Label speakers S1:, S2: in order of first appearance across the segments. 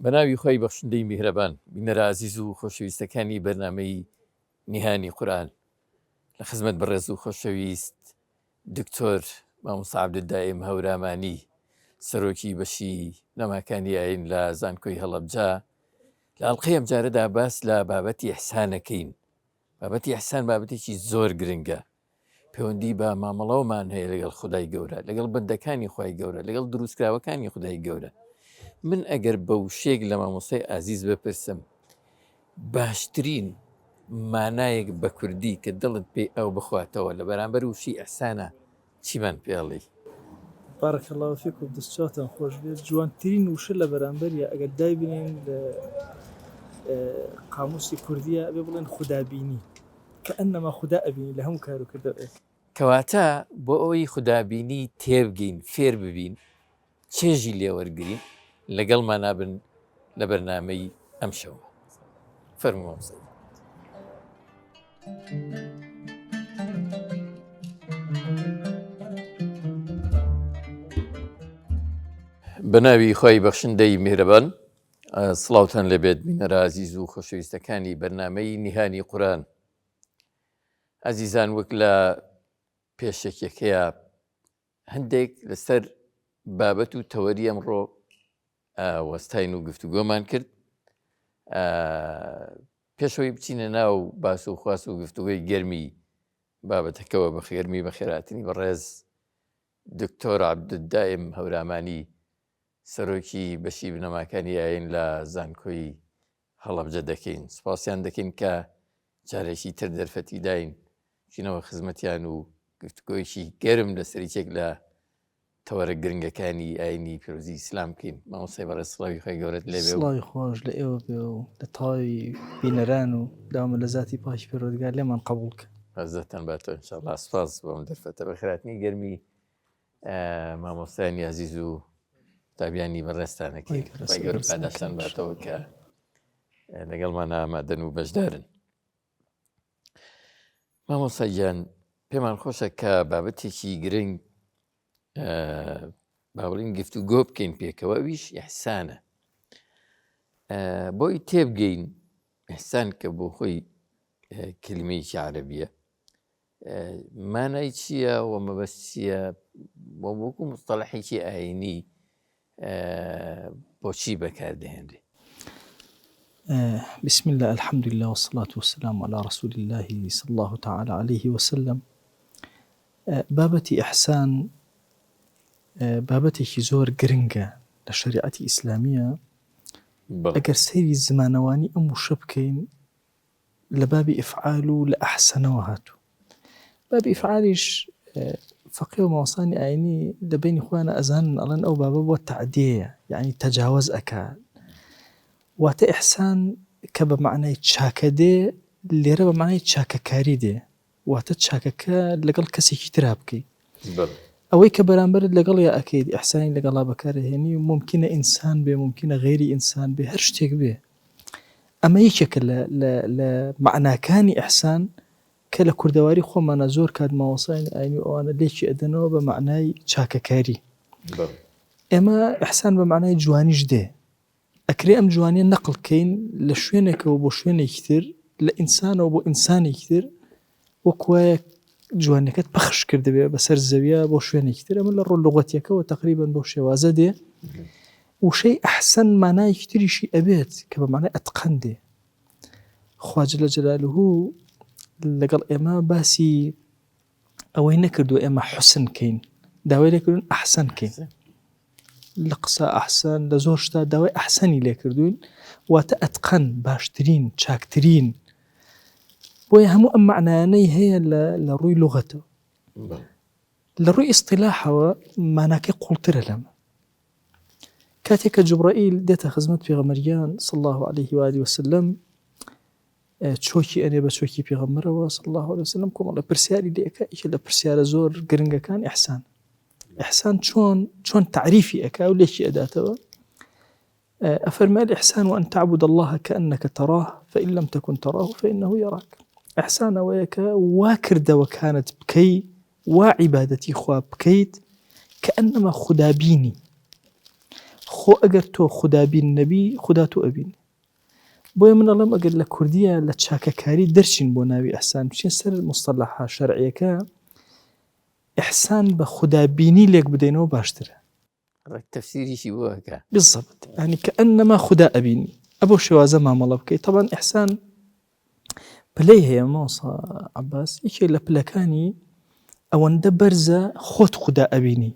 S1: بەناوی خۆی بەخشندەی میهرەبان بینەرە عەزیز و خۆشەویستەکانی بەرنامەی نیهانی قورئان لە خزمەت بەڕێز و خۆشەویست دکتۆر مامۆستا عەبدولدائیم هەورامانی سەرۆکی بەشی نەماکانی ئاین لە زانکۆی هەڵەبجە لە ئەڵقەی ئەم جارەدا باس لە بابەتی ئیحسانەکەین. بابەتی ئیحسان بابەتێکی زۆر گرنگە، پەیوەندی بە مامەڵەوەمان هەیە لەگەڵ خودای گەورە، لەگەڵ بەندەکانی خوای گەورە، لەگەڵ دروستکراوەکانی خودای گەورە. من ئەگەر بە وشێک لە مامۆستای ئازیز بپرسم باشترین مانایەک بە کوردی کە دڵت پێی ئەو بخواتەوە لە بەرامبەر وشی ئیحسانە چیمان پێڵی؟
S2: بارك الله فيكم دەستچاتان خۆش بێت. جوانترین وشە لە بەرامبەریە ئەگەر دایبنین لە قاموسی کوردیە ئەبێ بڵێن خودابینی، کە ئەنەما خوددا ئەبینی لە هەموو کار و کردەوەیەک.
S1: کەواتە بۆ ئەوەی خودابینی تێبگەین، فێر ببین، چێژی لێوەرگین لەگەڵمان نابن لە بەرنامەی ئەم شەوە. فەرمووە مامۆستا. بەناوی خۆی بەخشندەی میهرەبان، سڵاوتان لەبێت بینەرە عەزیز و خۆشەویستەکانی بەرنامەی نیهانی قورئان. عەزیزان، وەک لە پێشێکیەکەیە هەندێک لەسەر بابەت و تەوەری ئەمڕۆ وەستاین و گفتوگۆمان کرد. پێشەوەی بچینە ناو باس و خواست و گفتوگۆی گەرمی بابەتەکەوە بە خێرمی بە خێراتنی بەڕێز دکتۆر عەبدولدائیم هەورامانی سەرۆکی بەشی بنەماکانی ئاین لە زانکۆی هەڵەبجە دەکەین. سوپاسیان دەکەین کە جارێکی تر دەرفەتی داین چینەوە خزمەتیان و گفتوگۆیەکی گەرم لە سەرچێک لە تەوەرە گرنگەکانی ئاینی پیرۆزی ئیسلام بکەین. مامۆستای بەڕێز سڵاوی خۆی گەورەت لێبێ و
S2: سڵاوی خۆش لە ئێوە بێ و لە تاوی بینەران و داوامە لە ذاتی پاش پێرۆدگار لێمان قبوڵ کە.
S1: حەزەتان باتەوە ئینشاءڵڵا. سوپاس بۆم دەرفەتە بە خێراتنی گەرمی مامۆستایانی عەزیز و تابیانی بەڕێستانەکەی. خودای گەورە پاداشتان باتەوە کە لەگەڵمان ئامادەن و بەشدارن. مامۆستا گیان، پێمان خۆشە کە بابەتێکی گرنگ با بڵین گفتوگۆ بکەین پێکەوە، ئەویش ئیحسانە. بۆی تێبگەین ئیحسان کە بۆ خۆی کلمەیەکی عەرەبیە، مانای چییە و مەبەست چییە و وەکو مستەڵەحێکی ئاینی بۆچی بەکاردەهێنرێ؟
S2: بسم الله الحمد لله والصلاة والسلام على رسول الله صلى الله تعالى عليه وسلم. بابەتی ئیحسان بابەتێکی زۆر گرنگە لە شەریعەتی ئیسلامیە. ئەگەر سەیری زمانەوانی ئەم وشە بکەین لە بابی ئیفعال و لە ئەحسەنەوە هاتوو. بابی ئیفعالیش فەقێ و مامۆستانی ئاینی لەبینی خۆیانە ئەزانن ئەڵێن ئەو بابە بۆ تەعدیەیە، یعنی تەجاوز ئەکا. واتە ئیحسان کە بە معنای چاکە دێ، لێرە بە معنای چاکەکاری دێ، واتە چاکەکە لەگەڵ کەسێکی ترا بکەی. ئەوەی کە بەرامبەرت لەگەڵ یا ئەکەیت ئیحسانی لەگەڵا بەکارهێنی، ممکنە ئینسان بێ، ممکنە غێری ئینسان بێ، هەر شتێک بێ. ئەمە یەکێکە لە معناکانی ئیحسان کە لە کوردەواری خۆمانە زۆر کات مامۆستایانی ئاینی ئەوانە لێکی ئەدەنەوە بە معنای چاکەکاری. ئێمە ئیحسان بە معنای جوانیش دێ، ئەکرێ ئەم جوانیە نەقڵ بکەین لە شوێنێکەوە بۆ شوێنێکی تر، لە ئینسانەوە بۆ ئینسانێکی تر، وەکوایە جوانەکەت پەخش کردبێ بەسەر زەویە بۆ شوێنێکی تر. ئەمە لە ڕۆ لوغەتیەکەوە تەقریبەن بۆ شێوازە دێ. وشەی ئەحسەن مانایەکی تریشی ئەبێت کە بە معنای ئەتقەن دێ. خوا جەلە جەلالوهو لەگەڵ ئێمە باسی ئەوەی نەکردووە ئێمە حوسن کەین، داوای لێکردوون ئەحسەن کەین. لە قسە ئەحسەن، لە زۆر شتا داوای ئەحسەنی لێکردوین، واتە ئەتقەن، باشترین، چاکترین. بۆیە هەموو ئەم معنایانەی هەیە لە ڕووی لوغەتەوە. لە ڕووی ئیستیلاحەوە ماناکەی قوڵترە لەمە. کاتێک کە جوبرائیل دێتە خزمەت پێغەمبەریان صلی الله عليه و آله وسلم، چۆکی ئەنێ بە چۆکی پێغەمبەرەوە صلی الله عليه وسلم، کۆمەڵە پرسیاری لێ ئەکا. یەکێک لە پرسیارە زۆر گرنگەکان ئیحسان. ئیحسان چۆن تعریفی ئەکا و لێکی ئەداتەوە؟ ئەفەرمێ الإحسان وأن تعبد الله كأنك تراه فإن لم تكن تراه فإنه يراك. إحسان ئەوەیە کە وا کردەوە کانت بکەی، وا عیبادەتی خوا بکەیت کە ئەنەما خودابینی. خۆ ئەگەر تۆ خودابین نەبی خوددا تۆ ئەبینی. بۆیە من ئەڵێم ئەگەر لە کوردیە لە چاکەکاری دەرچین بۆ ناوی ئەحسان بچین سەر مستەلاحە شەرعیەکە، ئیحسان بە خودابینی لێک بدەینەوە باشترە.
S1: تفسیریشی بۆ هەکە
S2: بالضبط، يعني كأنما خدا أبيني أبو شوازة ما ملب كي. طبعا إحسان بليه هي موصى عباس إيش لبلكاني أو ندبرزة خود خدا أبيني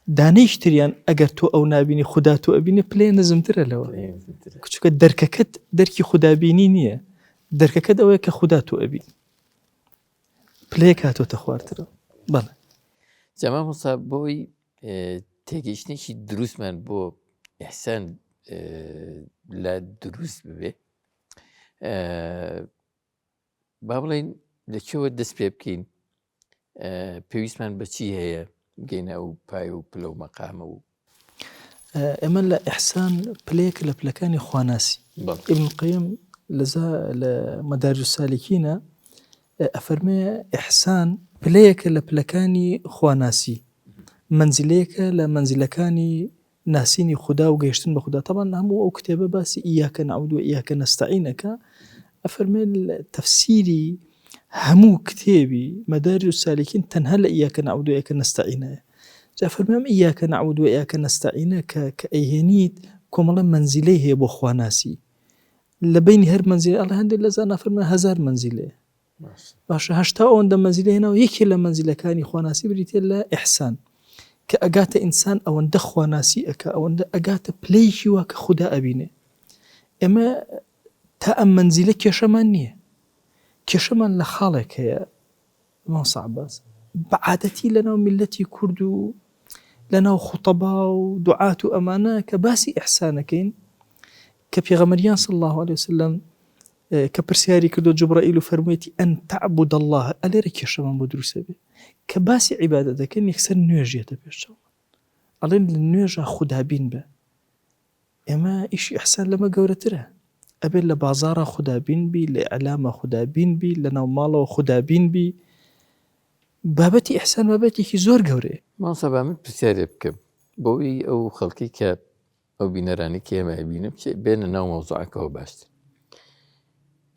S2: دانيش تريان أجر تو أو نابيني خدا تو أبيني بليه نزم ترى لو كشوك درككت دركي خدا بيني نية درككت أو كخدا تو أبيني بليه كاتو تخوار ترى بله.
S1: جەمال موسا بۆی تێگەیشتێکی دروستمان بۆ ئیحسان لا دروست ببێ، با بڵێن لەکوێوە دەست پێ بکەین، پێویستمان بەچی هەیە بگەینە ئەو پای و پلە و مەقامە و
S2: ئێمە لە ئیحسان پلەیەک لە پلەکانی خواناسی. ابن القیم لە مەدارج السالکینە ئەفەرمێ ئیحسان پلەیەکە لە پلەکانی خواناسی، منزلەیەکە لە منزلەکانی ناسینی خوددا و گەیشتن بە خوددا. طبعا هەموو ئەو کتێبە باسی ئیاکە نەعبود و ئیاکە نەستەعینەکە. ئەفەرمێ تەفسیری هەموو کتێبی مەدارج السالکین تەنها لە ئیاکە نەعبود و ئیاکە نەستەعینەیە. جا فەرمێ ئیاکە نەعبود و ئیاکە نەستەعینە کە ئەیهێنیت کۆمەڵە منزلەی هەیە بۆ خواناسی، لە بینی هەر منزلە ئەڵێ هەندێک لە زانا فەرمێ 1000 منزلەیە. باشە 80 ئەوەندە منزلە هێناوە یەکێ لە منزلەکانی خواناسی بریتێ لە ئیحسان، کە ئەگاتە ئینسان ئەوەندە خواناسی ئەکە، ئەوەندە ئەگاتە پلەیەکی وا کە خوددا ئەبینێ. ئێمە تا ئەم منزلە کێشەمان نییە، کێشەمان لە خاڵێک هەیە مامۆستا عەباس، بەعادەتی لەناو میلەتی کورد و لەناو خوتەبا و دوعات و ئەمانە کە باسی ئیحسانەکەین، کە پێغەمبەریان صلی الله عليه وسلم کە پرسیاری کردو جوبرائیل و فەرموویەتی ئەن تعبد الله، ئەلێرە کێشەمان بۆ دروستە بێ کە باسی عیبادەت دەکەن یەکسەر نوێژێتە پێشەوە، ئەڵێن لە نوێژە خودابین بە. ئێمە ئیشی ئیحسان لەمە گەورەترە، ئەبێت لە بازاڕە خودابین بی، لە ئەعلامە خودابین بی، لە ناو ماڵەوە خودابین بی. بابەتی ئیحسان بابەتێکی زۆر گەورەیە.
S1: مامۆستا با من پرسیارێ بکەم بۆی ئەو خەڵکی کە ئەو بینەرانی کە ئێمە ئەبینم بێنە ناو مەوزوعەکەەوە باشتر.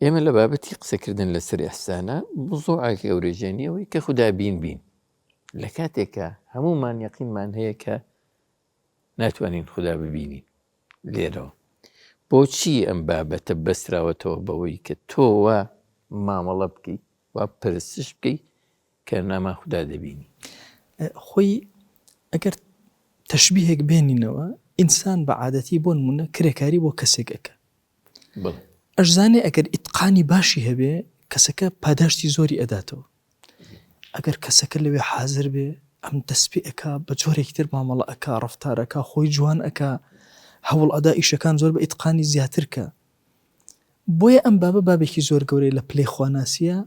S1: ئێمە لە بابەتی قسەکردن لەسەر ئیحسانە موزوعێک گەورەژێنیەوەی کە خودابین بین، لە کاتێکە هەمومان یەقینمان هەیە کە ناتوانین خوددا ببینین. لێرەوە بۆچی ئەم بابەتە بەستراوەتەوە بەوەی کە تۆوە مامەڵە بکەی وا پرستش بکەی کە ناما خوددا دەبینی؟
S2: خۆی ئەگەر تەشبیهێک بێنینەوە، ئینسان بە عادەتی بۆ نمونە کرێکاری بۆ کەسێک ئەکە، ئەشزانێ ئەگەر ئیتقانی باشی هەبێ کەسەکە پاداشتی زۆری ئەداتەوە. ئەگەر کەسەکە لەوێ حازر بێ ئەم دەست پێ ئەکا بە جۆرێکی تر مامەڵە ئەکا، ڕەفتارەکە خۆی جوان ئەکا، هەوڵ ئەدا ئیشەکان زۆر بە ئیتقانی زیاترکە. بۆیە ئەم بابە بابێکی زۆر گەورەی لە پلەی خواناسیە.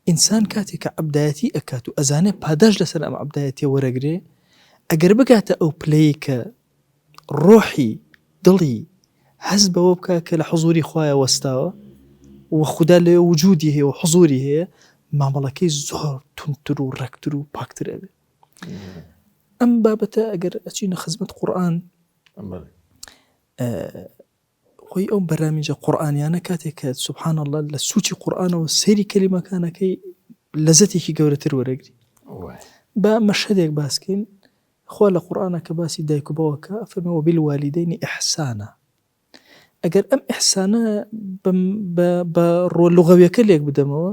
S2: ئینسان کاتێککە عەبدایەتی ئەکات و ئەزانێ پاداش لەسەر ئەم عەبدایەتیە وەرەگرێ، ئەگەر بگاتە ئەو پلەی کە ڕۆحی دڵی حەز بەوە بکە کە لە حوزوری خوایە وەستاوە و خوددا لێ وجودی هەیە و حوزوری هەیە، مامەڵەکەی زۆر تونتر و ڕەکتر و پاکتر ئەبێ. ئەم بابەتە ئەگەر ئەچینە خزمەت قورئان، خۆی ئەو بەرنامجە قورئانیانە کاتێک کە سوبحان الله لە سوچی قورئانەوە سەیری کەلیمەکانەکەی لەزەتێکی گەورەتر وەرەگری. با مەشهەدێک باسکەین، خوا لە قورئانە کە باسی دایک و باوکە فەرمێ وەبیلوالیدەینی ئیحسانە. ئەگەر ئەم ئیحسانە بە ڕۆ لوغەویەکە لێک بدەمەوە،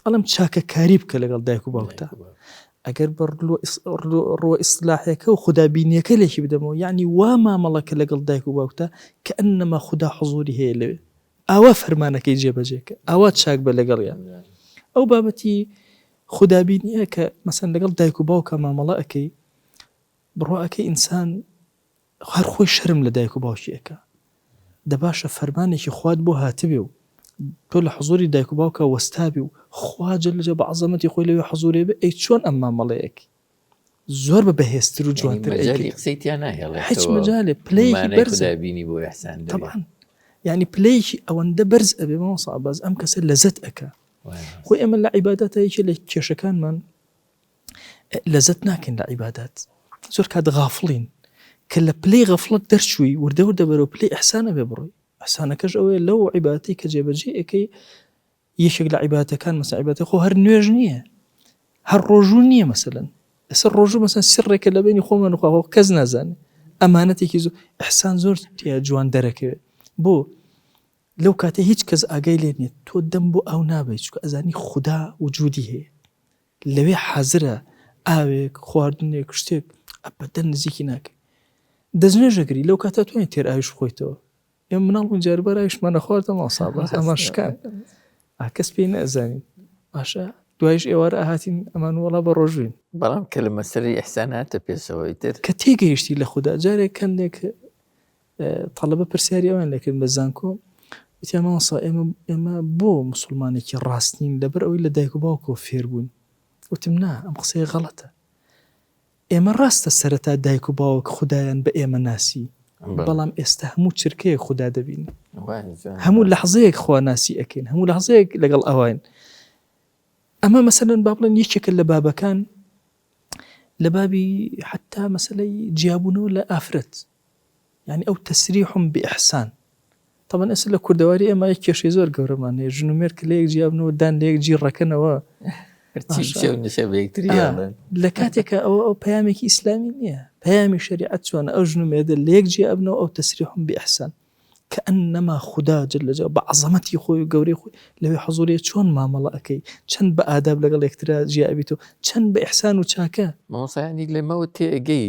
S2: ئەڵم چاکەکاری بکە لەگەڵ دایک و باوکتە. ئەگەر بە ڕۆ ئیسلاحیەکە و خودابینیەکە لێکی بدەمەوە، یعنی وا مامەڵەکە لەگەڵ دایک و باوکتە کە ئەنەما خوددا حوزوری هەیە لەوێ، ئاوا فەرمانەکەی جێبەجێکە، ئاوا چاک بە لەگەڵیان. ئەو بابەتی خودابینیە کە مەسەن لەگەڵ دایک و باوکە مامەڵە ئەەکەی، بڕواکەی ئینسان هەر خۆی شەرم لە دایک و باوکی ئەەکە، دەباشە فەرمانێکی خوات بۆ هاتبێ و تۆ لە حوزوری دایک و باوکە وەستابی و خوا جەلەجە بە عەزەمەتی خۆی لەوێ حوزورێ بێ، ئەی چۆن ئەم مامەڵەیەکی زۆر بە بەهێزتر و جوانتر هیچ مەجالێ پلەیەکی بەرز
S1: بینی بۆ ئیحسان.
S2: طبعا یعنی پلەیەکی ئەوەندە بەرز ئەبێ مامۆستا عەباس ئەم کەسە لەزەت ئەکا. خۆی ئێمە لە عیبادەتەیەکی لە کێشەکانمان لەزەت ناکەین لە عیبادات، زۆر کات غافڵین کە لە پلەی غەفڵەت دەرچووی وردە بەرەو پلەی ئیحسانە بێ بڕۆی. ئیحسانەکەش ئەوەیە لەو عیبادەتی کە جێبەجێ ئەەکەی یەکێک لە عیبادەتەکان مەسەڵەن عیبادەتی خۆ هەر نوێژ نییە، هەر ڕۆژوو نییە. مەسەڵەن ئەسەر ڕۆژوو مەسەڵەن سڕێکە لە بینی خۆمان و خوا کەس نازانێت. ئەمانەتێکی زۆر ئیحسان زۆر جوان دەرەکەوێت. بۆ لەو کاتە هیچ کەس ئاگای لێ نیێت تۆ دەم بۆ ئەو نابێت، چونکە ئەزانی خوددا وجودی هەیە لەوێ حازرە ئاوێک خواردنێک شتێک ئەبەدەن نزیکی ناکەی. دەستنوێژەگری لەو کاتە توانێت تێر ئاویش بخۆیتەوە. ئێمە مناڵ جاربەر ئاویشمانە خواردەوە ماسابەس ئەمە شکان کەس پێی نەزانین. باشە دوایش ئێوارە ئاهاتین ئەمان وەڵا بە ڕۆژوین.
S1: بەڵام کە لە مەسەری ئیحساناتە پێشەوەی تر
S2: کە تێگەیشتی لە خوددا جارێک کەندێک تەڵەبە پرسیاری ئەوان لەکرد بە زانکۆ وتی مامۆستا ئێمە بۆ موسڵمانێکی ڕاستین لەبەر ئەوەی لە دایک و باوکەوە فێر بوون. وتم نا ئەم قسەیە غەڵەتە. ئێمە ڕاستە سەرەتا دایک و باوک خوددایان بە ئێمە ناسی، بەڵام ئێستا هەموو چرکەیە خوددا دەبین، هەموو لەحزەیەک خوا ناسی ئەکەین، هەموو لەحزەیەک لەگەڵ ئەوان. ئەمە مەسەلەن با بڵێن یەکێکە لە بابەکان لە بابی حتا مەسەلەی جیابوونەوە لە ئافرەت، یعنی ئەو تەسریحم بئیحسان. طبعا ئێستا لە کوردەواری ئێمە یەک کێشەی زۆر گەورەمان هەیە، ژن و مێرد کە لە یەک جیابنەوە دان لە یەک جی ڕەکەنەوە لە کاتێکە ئەو پەیامێکی ئیسلامی نییە، پەیامی شریعەت چۆنە ئەو ژن و مێردە لە یەک جیابنەوە ئەو تەسریحم بئیحسان کە ئەنەما خوددا جل جلاله بە عەزەمەتی خۆی و گەورەی خۆی لەوێ حەزوریە چۆن مامەڵە ئەەکەی، چەند بە ئاداب لەگەڵ یەکترا جیابیتەوە، چەند بە ئیحسان و چاکە.
S1: مامۆستا لەمەوە تێگەی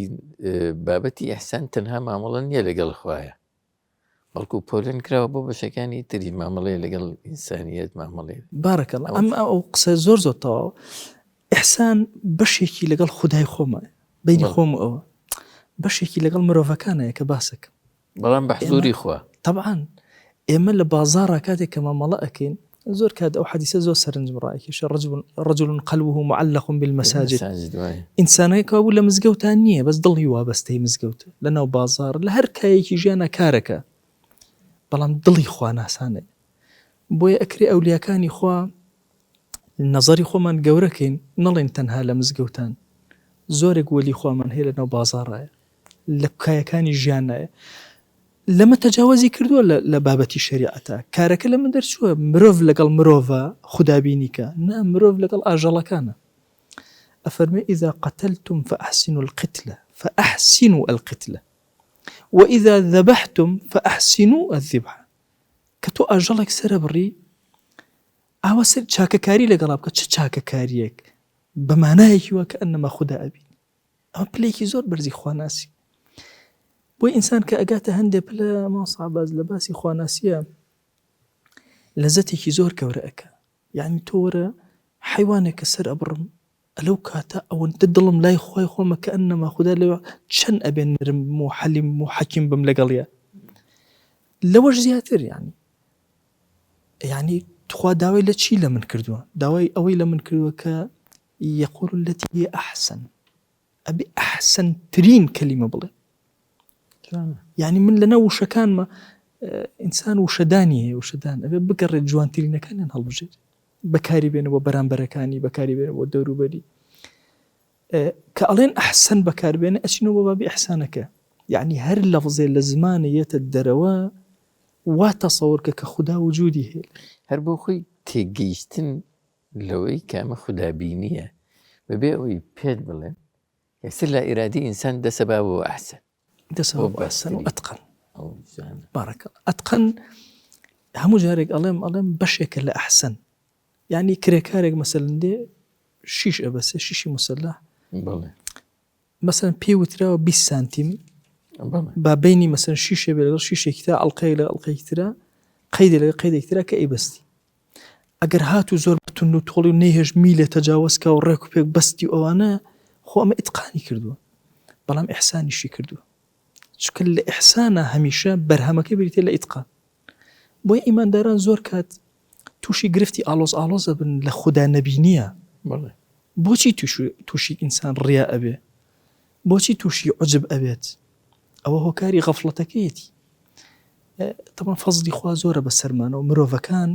S1: بابەتی ئیحسان تەنها مامەڵە نییە لەگەڵ خوایە، بەڵکو پۆلێن کراوە بۆ بەشەکانی تری مامەڵەیە لەگەڵ ئینسانیەت مامەڵەیە.
S2: بارەکەڵڵا ئەمە ئەو قسە زۆر تەواو. ئیحسان بەشێکی لەگەڵ خودای خۆمە بینی خۆم ئەوە بەشێکی لەگەڵ مرۆڤەکانەیە کە باسەکەم،
S1: بەڵام بە حضوری خوا.
S2: طبعاً ئێمە لە بازاڕە کاتێک کە مامەڵە ئەکەین زۆر کات ئەو حەدیسە زۆر سەرنجم ڕائکێشە رجل قلبه معلق بالمساجد. ئینسانەکە بوو لە مزگەوتان نییە بەس دڵی وابەستەی مزگەوتە لەناو بازار لە هەر کایەکی ژیانە کارەکە، بەڵام دڵی خوا ناسانەیە. بۆیە ئەکرێ ئەولیاکانی خوا نەزەری خۆمان گەورەکەین، نەڵێن تەنها لە مزگەوتان، زۆرێک وەلی خوامان هەیە لەناو بازاڕایە لە کایەکانی ژیانایە. لەمە تەجاوزی کردووە لە بابەتی شریعەتە. کارەکە لە من دەرچووە مرۆڤ لەگەڵ مرۆڤە خودابینیکە، نا مرۆڤ لەگەڵ ئاژەڵەکانە. ئەفەرمێ ئیذا قتلتم فأحسنوا القتلة فأحسنوا القتلة وإذا ذبحتم فأحسنوا الذبح. کە تۆ ئاژەڵێک سرە بڕی ئاوا سەر چاکەکاری لەگەڵا بکە، چ چاکەکاریەک بەمانایەکی وە کە ئەنەما خوددا ئەبین. ئەمە پلەیەکی زۆر بەرزی خواناسی. بۆی ئینسان کە ئەگاتە هەندێک پلە ماسەعباز لە باسی خواناسیە لەزەتێکی زۆر گەورە ئەکە. یعنی تۆ وەرە حیوانێکە سەر ئەبڕم ئەلەو کاتە ئەوەندە دڵم لای خۆی خۆمە کە ئەنەما خوددا لەوە چەند ئەبێن نرم و حەلیم و حەکیم بم لەگەڵیە لەوەش زیاتر. یعنی تخوا داوای لە چی لە من کردووە؟ داوای ئەوەی لە من کردووە کە یەقول التي هي أحسن، ئەبێ ئەحسن ترین کەلیمە بڵێ. یعنی من لەناو وشەکانمە ئینسان وشەدانی هەیە، وشەدان ئەبێ بگەڕێت جوانترینەکانیان هەڵبژێت، بەکاری بێنەوە بەرامبەرەکانی، بەکاری بێنەوە دەوروبەری. کە ئەڵێن ئەحسن بەکاربێنە ئەچینەوە بە بابی ئەحسانەکە. یعنی هەر لەفزێ لە زمانە یەتە دەرەوە وا تەسەوڕکە کە خوددا وجودی هەیە.
S1: هەر بۆ خۆی تێگەیشتن لەوەی کە ئەمە خودابینیە بەبێ ئەوەی پێت بڵێن یەکسەر لە ئیرادی ئینسان دەسەباب و ئەحسن،
S2: دەسەباب و ئەحسن و ئەتقن. بارەکە ئەتقن هەموو جارێک ئەڵێم بەشێکە لە ئەحسن. یعنی کرێکارێک مەسەلەن دێ شیش ئەبەسێ، شیشی مسلح مەسەلەن پێی وتراوە 20 سانتیم، با بینی مەسەلەن شیشێ بێ لەگەڵ شیشێکی ترا ئەڵقەی لە ئەڵقەیەکی ترا قەیدێ لەگەڵ قەیدێکی ترا کە ئەیبەستی. ئەگەر هاتوو زۆر بتون و تۆڵی و نەیهێژ میلێ تەجاوزکە و ڕێک و پێک بەستی ئەوانە خۆ ئەمە ئیتقانی کردووە، بەڵام ئیحسانیشی کردووە. چونکە لە ئیحسانە هەمیشە بەرهەمەکەی بریتێ لە ئیتقان. بۆیە ئیمانداران زۆر کات تووشی گرفتی ئالۆز بن لە خوددا نەبینیە. بۆچی تووشی ئینسان ڕیا ئەبێ؟ بۆچی تووشی عجب ئەبێت؟ ئەوە هۆکاری غەفڵەتەکەیەتی. طبعا فەزلی خوا زۆرە بەسەرمانە و مرۆڤەکان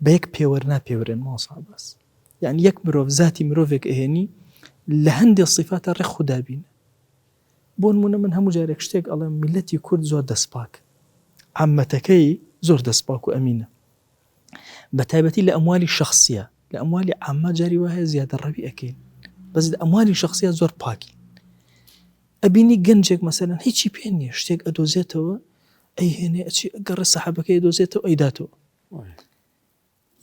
S2: بە یەک پێوەر ناپێورێن ماسەعباس. یعنی یەک مرۆڤ ذاتی مرۆڤێک ئەهێنی لە هەندێک صفاتە ڕێک خوددا بینە. بۆ نمونە من هەموو جارێک شتێک ئەڵێم میلەتی کورد زۆر دەستپاک عامەتەکەی زۆر دەستپاک و ئەمینە بە تایبەتی لە ئەموالی شخصیە لە ئەموالی عامە جاری وایە زیادە ڕەوی ئەەکەین بەس لە ئەموالی شخصیە زۆر پاکی ئەبینی گەنجێک مەسەلەن هیچی پێ نییە شتێک ئەدۆزێتەوە ئەی هێنێ ئەچی گەڕە سەحابەکەی دۆزێتەوە ئەیداتەوە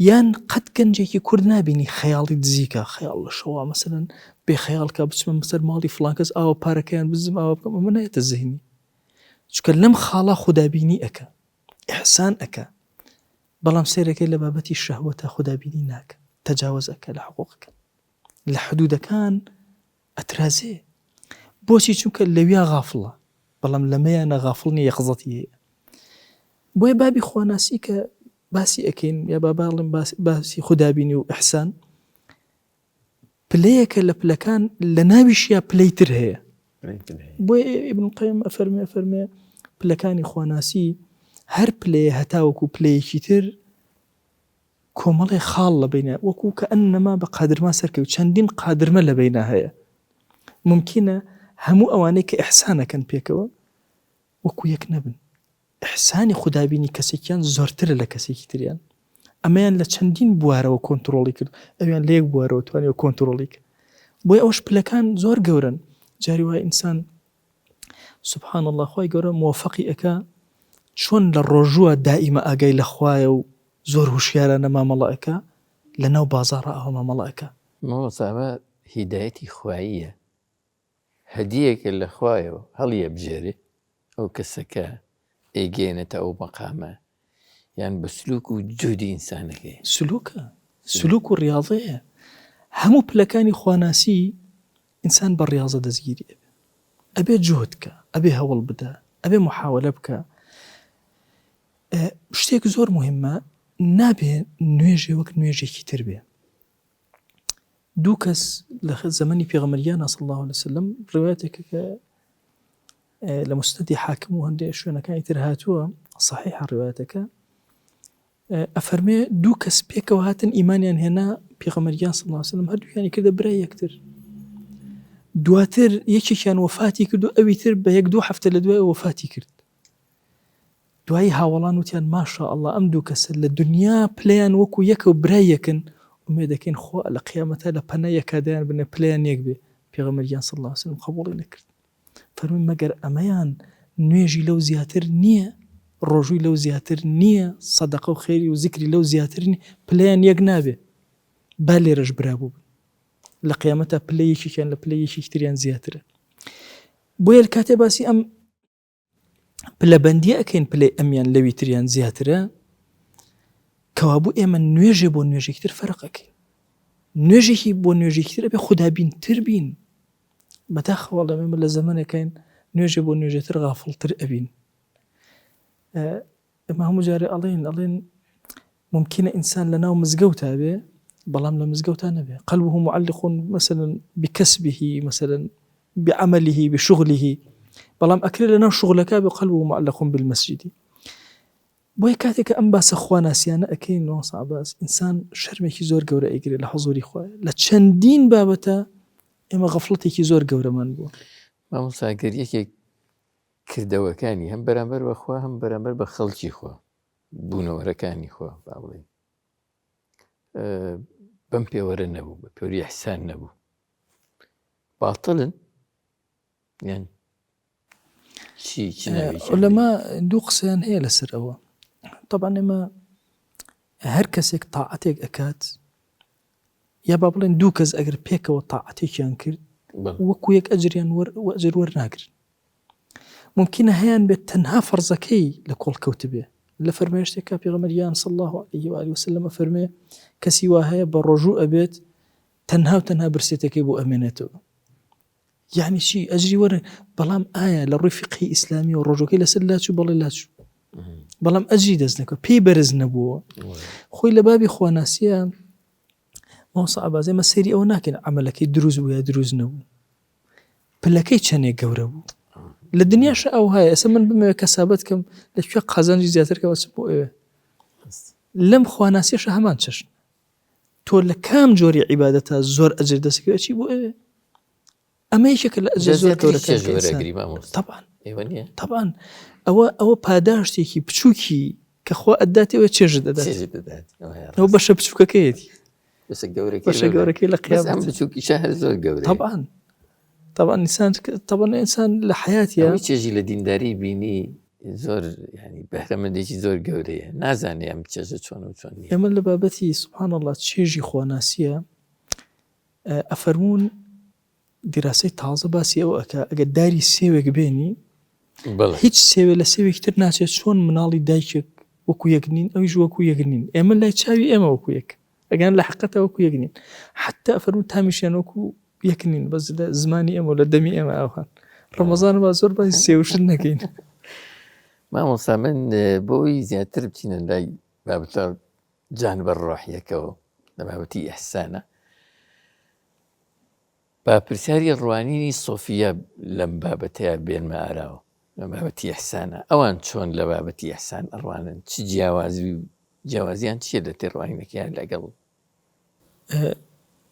S2: یان قەت گەنجێکی کورد نابینی خەیاڵی دزیکە خەیاڵ لە شەوا مەسەلەن بێ خەیاڵکە بچمە بەسەر ماڵی فڵانکەس ئاوە پارەکەیان بزم ئاوە بکەم ئەمە نایەتە زەهنی چونکە لەم خاڵە خودابینی ئەکە ئیحسان ئەکە بەڵام سێرەکەی لە بابەتی شەهوەتە خودابینی ناکە تەجاوز ئەکە لە حقوقەکە لە حدودەکان ئەترازێ بۆچی چونکە لەویا غافڵە بەڵام لەمەیانە غافڵنی یەقظەتی هەیە بۆیە بابی خواناسی کە باسی ئەکەین یا باڵم باسی خودابینی و ئەحسان پلەیەکە لە پلەکان لە ناویشیا پلەیتر هەیە بۆیە ئیبن قەیم ئەفەرمێ پلەکانی خواناسی هەر پلەیە هەتاوەکو پلەیەکی تر کۆمەڵی خاڵ لە بینە وەکو کە ئەنەما بە قادرما سەرکەوت چەندین قادرمە لە بینە هەیە ممکنە هەموو ئەوانەی کە ئیحسانەکەن پێکەوە وەکو یەک نەبن ئیحسانی خودابینی کەسێکیان زۆرترە لە کەسێکی تریان ئەمەیان لە چەندین بوارەوە کۆنتترۆڵی کرد ئەویان لە یەک بوارەوە توانێت کۆنتترۆڵی کرد بۆیە ئەوش پلەکان زۆر گەورن جاری وای ئینسان سبحان الله خوای گەورە موفقی ئەکا چۆن لە ڕۆژووە دائیمە ئاگای لە خوایە و زۆر هوشیارانە مامەڵەکە لە ناو بازاڕە ئەوە مامەڵەکە
S1: مەوەسامە هیدایەتی خواییە هەدیەکە لە خوایەوە هەڵیە بژێرێ ئەو کەسەکە ئەیگەێنێتە ئەو مەقامە یان بە سلوک و جودی ئینسانەکەی
S2: سلوک و ڕیاضەیە هەموو پلەکانی خواناسی ئینسان بە ڕیاضە دەستگیری ئەبێ جوهدکە ئەبێ هەوڵ بدە ئەبێ محاولە بکە شتێک زۆر مهمە نابێ نوێژێ وەک نوێژێکی تر بێ دوو کەس لە زەمەنی پێغەمبەریان صلی الله علیه وسلم ڕوایەتێکە کە لە مستەدی حاکم و هەندێک شوێنەکانی تر هاتووە صحیح ڕوایەتەکە ئەفەرمێ دوو کەس پێکەوە هاتن ئیمانیان هێنا پێغەمبەریان صلی الله علیه وسلم هەردووکیانی کردە برای یەکتر دواتر یەکێکیان وەفاتی کرد و ئەوی تر بە یەک دوو هەفتە لە دوای وەفاتی کرد دوایی هاوڵان وتیان ماشا ئەڵڵا ئەم دوو کەسە لە دنیا پلیان وەکو یەکە و برای یەکن ومێ دەکەین خۆ لە قیامەتە لە پەنە یەکادایان بنە پلیان یەک بێ پێغەمبەریان صلی الله علیه وسلم قبوڵی نەکرد فەرمووی مەگەر ئەمەیان نوێژی لەو زیاتر نییە ڕۆژووی لەو زیاتر نییە سەدەقە و خێری و زیکری لەو زیاتر نییە پلیان یەک نابێ با لێرەش برابوو بن لە قیامەتە پلەیەکیان لە پلەیەکی تریان زیاترە بۆیە کاتێ باسی ئەم پلەبەندیە ئەکەین پلەی ئەمیان لەوی تریان زیاترە کەوابوو ئێمە نوێژێ بۆ نوێژێکی تر فەرقەکەین نوێژێکی بۆ نوێژێکی تر ئەبێ خودابینتر بین بەداخەوە ئێمە لە زەمانێکین نوێژێ بۆ نوێژێتر غافڵتر ئەبین ئەمە هەموو جارێ ئەڵێن ممکنە ئینسان لە ناو مزگەوتا بێ بەڵام لە مزگەوتا نەبێ قلبه معلق مثلا بكسبه مثلا بعمله بشغله بەڵام ئەکرێ لە ناو شغلەکە بێ قلبه معلق بالمسجد بۆیە کاتێک ئەم باسە خواناسیانە ئەەکەین نۆس عباس ئینسان شەرمێکی زۆر گەورە ئەیگرێت لە حەزوری خوایە لە چەندین بابەتە ئێمە غەفڵەتێکی زۆر گەورەمان بووە
S1: مامۆستاگەر یەکێک کردەوەکانی هەم بەرامبەر بەخوا هەم بەرامبەر بە خەڵکی خوا بوونەوەرەکانی خوا با بڵێین بەم پێوەرە نەبوو بە پێوەری ئیحسان نەبوو باتڵن یان چی
S2: لەمە دوو قسەیان هەیە لەسەر ئەوە طبعا ئێمە هەر کەسێک تاعەتێک ئەکات یا با بڵێن دوو کەس ئەگەر پێکەوە تاعەتێکیان کرد وەکو یەک ئەجریان ئەجر وەرناگرن ممکنە هەیان بێت تەنها فەرزەکەی لە کۆڵکەوت بێ لە فەرمایشتێکا پێغەمبەریان صلی الله علیه و آله وسلم فەرمێ کەسی وا هەیە بە ڕۆژوو ئەبێت تەنها و تەنها برسێتەکەی بۆ ئەمێنێتەوە یعنی چی ئەجری وەرە بەڵام ئایا لە ڕووی فقهی ئیسلامی و ڕۆژەکەی لەسەر لاچوو بەڵێ لاچوو بەڵام ئەجری دەست نەکەوە پێی بەرز نەبووە خۆی لە بابی خواناسیە مامۆستا عەباس ئێمە سەیری ئەوە ناکەین عەمەلەکەی دروست بوو یا دروست نەبوو پلەکەی چەندێک گەورە بوو لە دنیاش ئەو هەیە ئەسە من بمەوێت کەسابەت کەم لەکوێ قازانجی زیاتر کەوە چ بۆ ئێوێ لەم خواناسیەشە هەمان چەشن تۆ لە کام جۆری عیبادەتە زۆر ئەجر دەستەکەوێت چی بۆ ئێوێ ئەمە یەکێکە لە ئەجر زۆر گەورەکان کە ئینسان
S1: وەرەگری مامۆستا
S2: طبعاً
S1: ئێوە نییە
S2: طبعاً ئەوە پاداشتێکی بچووکی کە خوا ئەداتەوە چێژت دەدات
S1: دەدات
S2: ئەوە بەشە بچووکەکەیەتی
S1: بەسە گەورەی
S2: بەشە گەورەکەی لە قیامەت
S1: بچووکی شەهر زۆر گەورە
S2: طبعاً ئینسان لە حیاتیە
S1: چێژی لە دینداری بینی زۆر ینی بەهرەمەندێکی زۆر گەورەیە نازانێ ئەم چێژە چۆن و چۆن نییە.
S2: ئێمە لە بابەتی سوبحان الله چێژی خۆناسیە ئەفەرموون دیراسەی تازە باسی ئەوە ئەکا ئەگەر داری سێوێک بێنی هیچ سێوێ لە سێوێکی تر ناچێت چۆن مناڵی دایکێک وەکو یەک نین ئەویش وەکو یەک نین ئێمە لای چاوی ئێمە وەکو یەک ئەگەن لە حقیقەتە وەکو یەک نین حتا ئەفەرموون تامیشیان وەکو یەک نین بەس لە زمانی ئێمە لە دەمی ئێمە ئەوهان ڕەمەزان با زۆر باسی سێوشن نەکەین.
S1: مامۆستا من بۆی زیاتر بچینە لای بابەتە جانبەر ڕۆحیەکەەوە لە بابەتی ئیحسانە با پرسیاری ڕوانینی سۆفیا لەم بابەتەیە بێنمە ئاراوە لە بابەتی ئیحسانە ئەوان چۆن لە بابەتی ئیحسان ئەڕوانن چ جیاوازی و جیاوازیان چیە لە تێڕوانینەکەیان لەگەڵ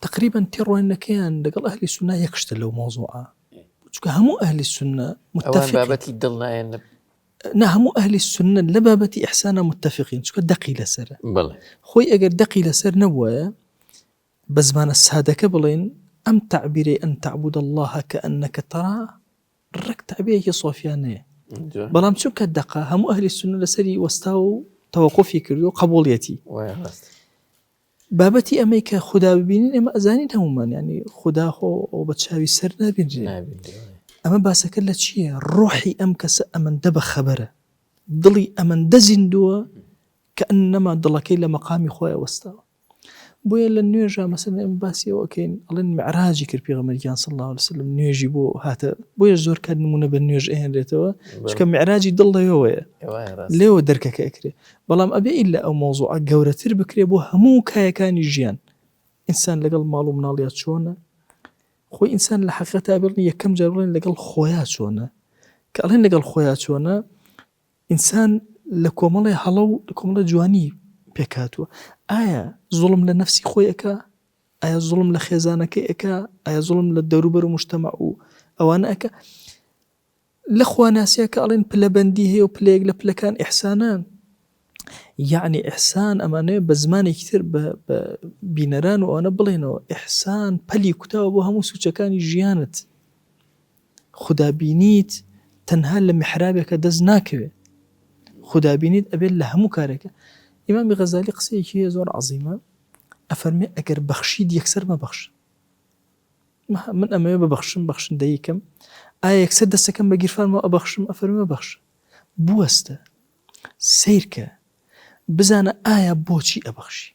S2: تقریبا تێڕوانینەکەیان لەگەڵ ئەهلی سوننا یەکشتە لەو مۆزوعە چونکە هەموو ئەهلی سوننا
S1: ئەوان بابەتی دڵنایەن
S2: نا هەموو ئەهلی سوننا لە بابەتی ئیحسانە متفقین چونکە دەقی لەسەرە خۆی ئەگەر دەقی لەسەر نەبووە بە زمانە سادەکە بڵێن ئەم تعبیرەی ئەن تعبود الله كأنك تراه ڕێک تعبیرێکی سۆفیانەیە بەڵام چونکە دەقا هەموو ئەهلی سوننا لەسەری وەستا و تەوەقوفی کردو قبوڵیەتی بابەتی ئەمەی کە خوددا ببینین ئێمە ئەزانین هەمومان ینی خوددا خۆ ئەو بە چاوی سەر نابینرێ ئەمە باسەکە لە چییە ڕۆحی ئەم کەسە ئەمەندە بە خەبەرە دڵی ئەمەندە زیندووە کە ئەنەما دڵەکەی لە مەقامی خۆیان وەستاوە بۆیە لە نوێژە مەسەلەن ئێمە باسیەوەکەین ئەڵێن معراجی کرد پێغەمبەریان صلی الله علیه وسلم نوێژی بۆ هاتە بۆیە زۆر کات نمونە بە نوێژ ئەهێنرێتەوە چونکە معراجی دڵ لەوەیە لێوە دەرکەکە ئەکرێ بەڵام ئەبێ ئیلا ئەو مۆزوعە گەورەتر بکرێ بۆ هەموو کایەکانی ژیان ئینسان لەگەڵ ماڵ و مناڵیات چۆنە خۆی ئینسان لە حەقیقەتە بڵێن یەکەم جار بڵێن لەگەڵ خۆیان چۆنە کە ئەڵێن لەگەڵ خۆیان چۆنە ئینسان لە کۆمەڵی هەڵە و لە کۆمەڵە جوانی پێکاتوە ئایا زوڵم لە نەفسی خۆی ئەکا ئایا زوڵم لە خێزانەکەی ئەکا ئایا زوڵم لە دەوروبەر و مجتەمع و ئەوانە ئەکا لە خواناسیە کە ئەڵێن پلەبەندی هەیە و پلەیەک لە پلەکان ئیحسانان یعنی ئیحسان ئەمانەیە بە زمانێکی تر بە بینەران و ئەوانە بڵێنەوە ئیحسان پەلی کوتاوە بۆ هەموو سوچەکانی ژیانت خودابینیت تەنها لە میحرابێکە دەست ناکەوێت خودابینیت ئەبێت لە هەموو کارێکە ئیمامی غەزالی قسەیەکی زۆر عەزیمە ئەفەرمێ ئەگەر بەخشید یەکسەر مەبەخش من ئەمەوێ ببەخشم بەخشندەیەکەم ئایا یەکسەر دەستەکەم بە گیرفانمەوە ئەبەخشم ئەفەرمێ بەخش بوەستە سیرکە بزانە ئایا بۆچی ئەبەخشی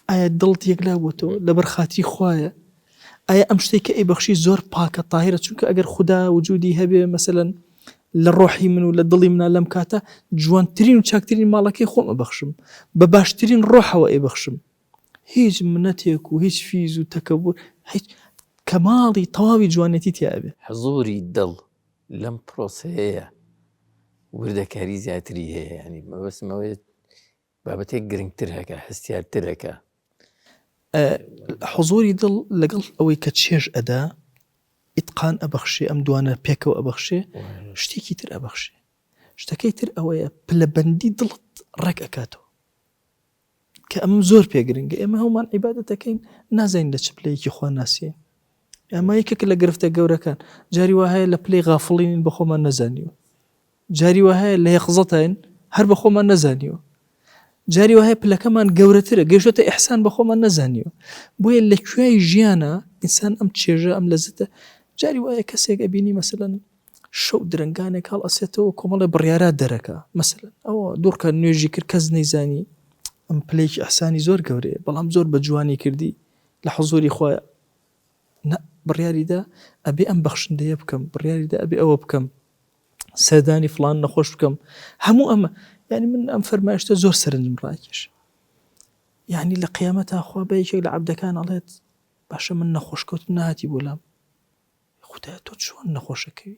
S2: ئایا دڵت یەکلا بۆتەوە لەبەر خاتری خوایە ئایا ئەم شتێک کە ئەیبەخشی زۆر پاکە تاهیرە چونکە ئەگەر خوددا وجودی هەبێ مەسەلەن لە ڕۆحی من و لە دڵی منە لەم کاتە جوانترین و چاکترین ماڵەکەی خۆم ئەبەخشم بە باشترین ڕۆحەوە ئەیبەخشم هیچ منەتێک و هیچ فیز و تەکەبور هیچ کەماڵی تەواوی جوانێتی تیابێ
S1: حزوری دڵ لەم پرۆسەیە وردەکاری زیاتری هەیە ینی مەبەستمەوەی بابەتێک گرنگتر هەکە هەستیارتر هەکە
S2: حزوری دڵ لەگەڵ ئەوەی کە چێژ ئەدا ئیتقان ئەبەخشێ ئەم دوانە پێکەوە ئەبەخشێ شتێکی تر ئەبەخشێ شتەکەی تر ئەوەیە پلەبەندی دڵت ڕێک ئەکاتەوە کە ئەم زۆر پێگرنگە ئێمە هەومان عیبادەتەکەین نازانین لە چ پلەیەکی خوا ناسیین ئەمە یەکێک لە گرفتە گەورەکان جاری وا هەیە لە پلەی غافڵین بە خۆمان نەزانیوە جاری وا هەیە لە یەقظەتین هەر بە خۆمان نەزانیوە جاری وا هەیە پلەکەمان گەورەترە گەیشتە ئیحسان بە خۆمان نەزانیوە بۆیە لە کوێی ژیانە ئینسان ئەم چێژە ئەم لەزەتە جاری وایە کەسێک ئەبینی مەسەلەن شەو درنگانێک هەڵ ئەسێتەوە کۆمەڵی بڕیارات دەرەکە مەسەلەن ئەوە دوورکە نوێژی کرد کەس نەیزانی ئەم پلەیەکی ئەحسانی زۆر گەورەیە بەڵام زۆر بە جوانی کردی لە حوزوری خۆیە بڕیاریدا ئەبێ ئەم بەخشندەیە بکەم بڕیاریدا ئەبێ ئەوە بکەم سەردانی فڵان نەخۆش بکەم هەموو ئەمە یعنی من ئەم فەرمایشتە زۆر سەرنجم ڕاکێش یعنی لە قیامەتە خوا بە یەکێک لە عەبدەکان ئەڵێت باشە من نەخۆشکەوتم نهاتی بۆ لام خودایە تۆ چۆن نەخۆشەکەوی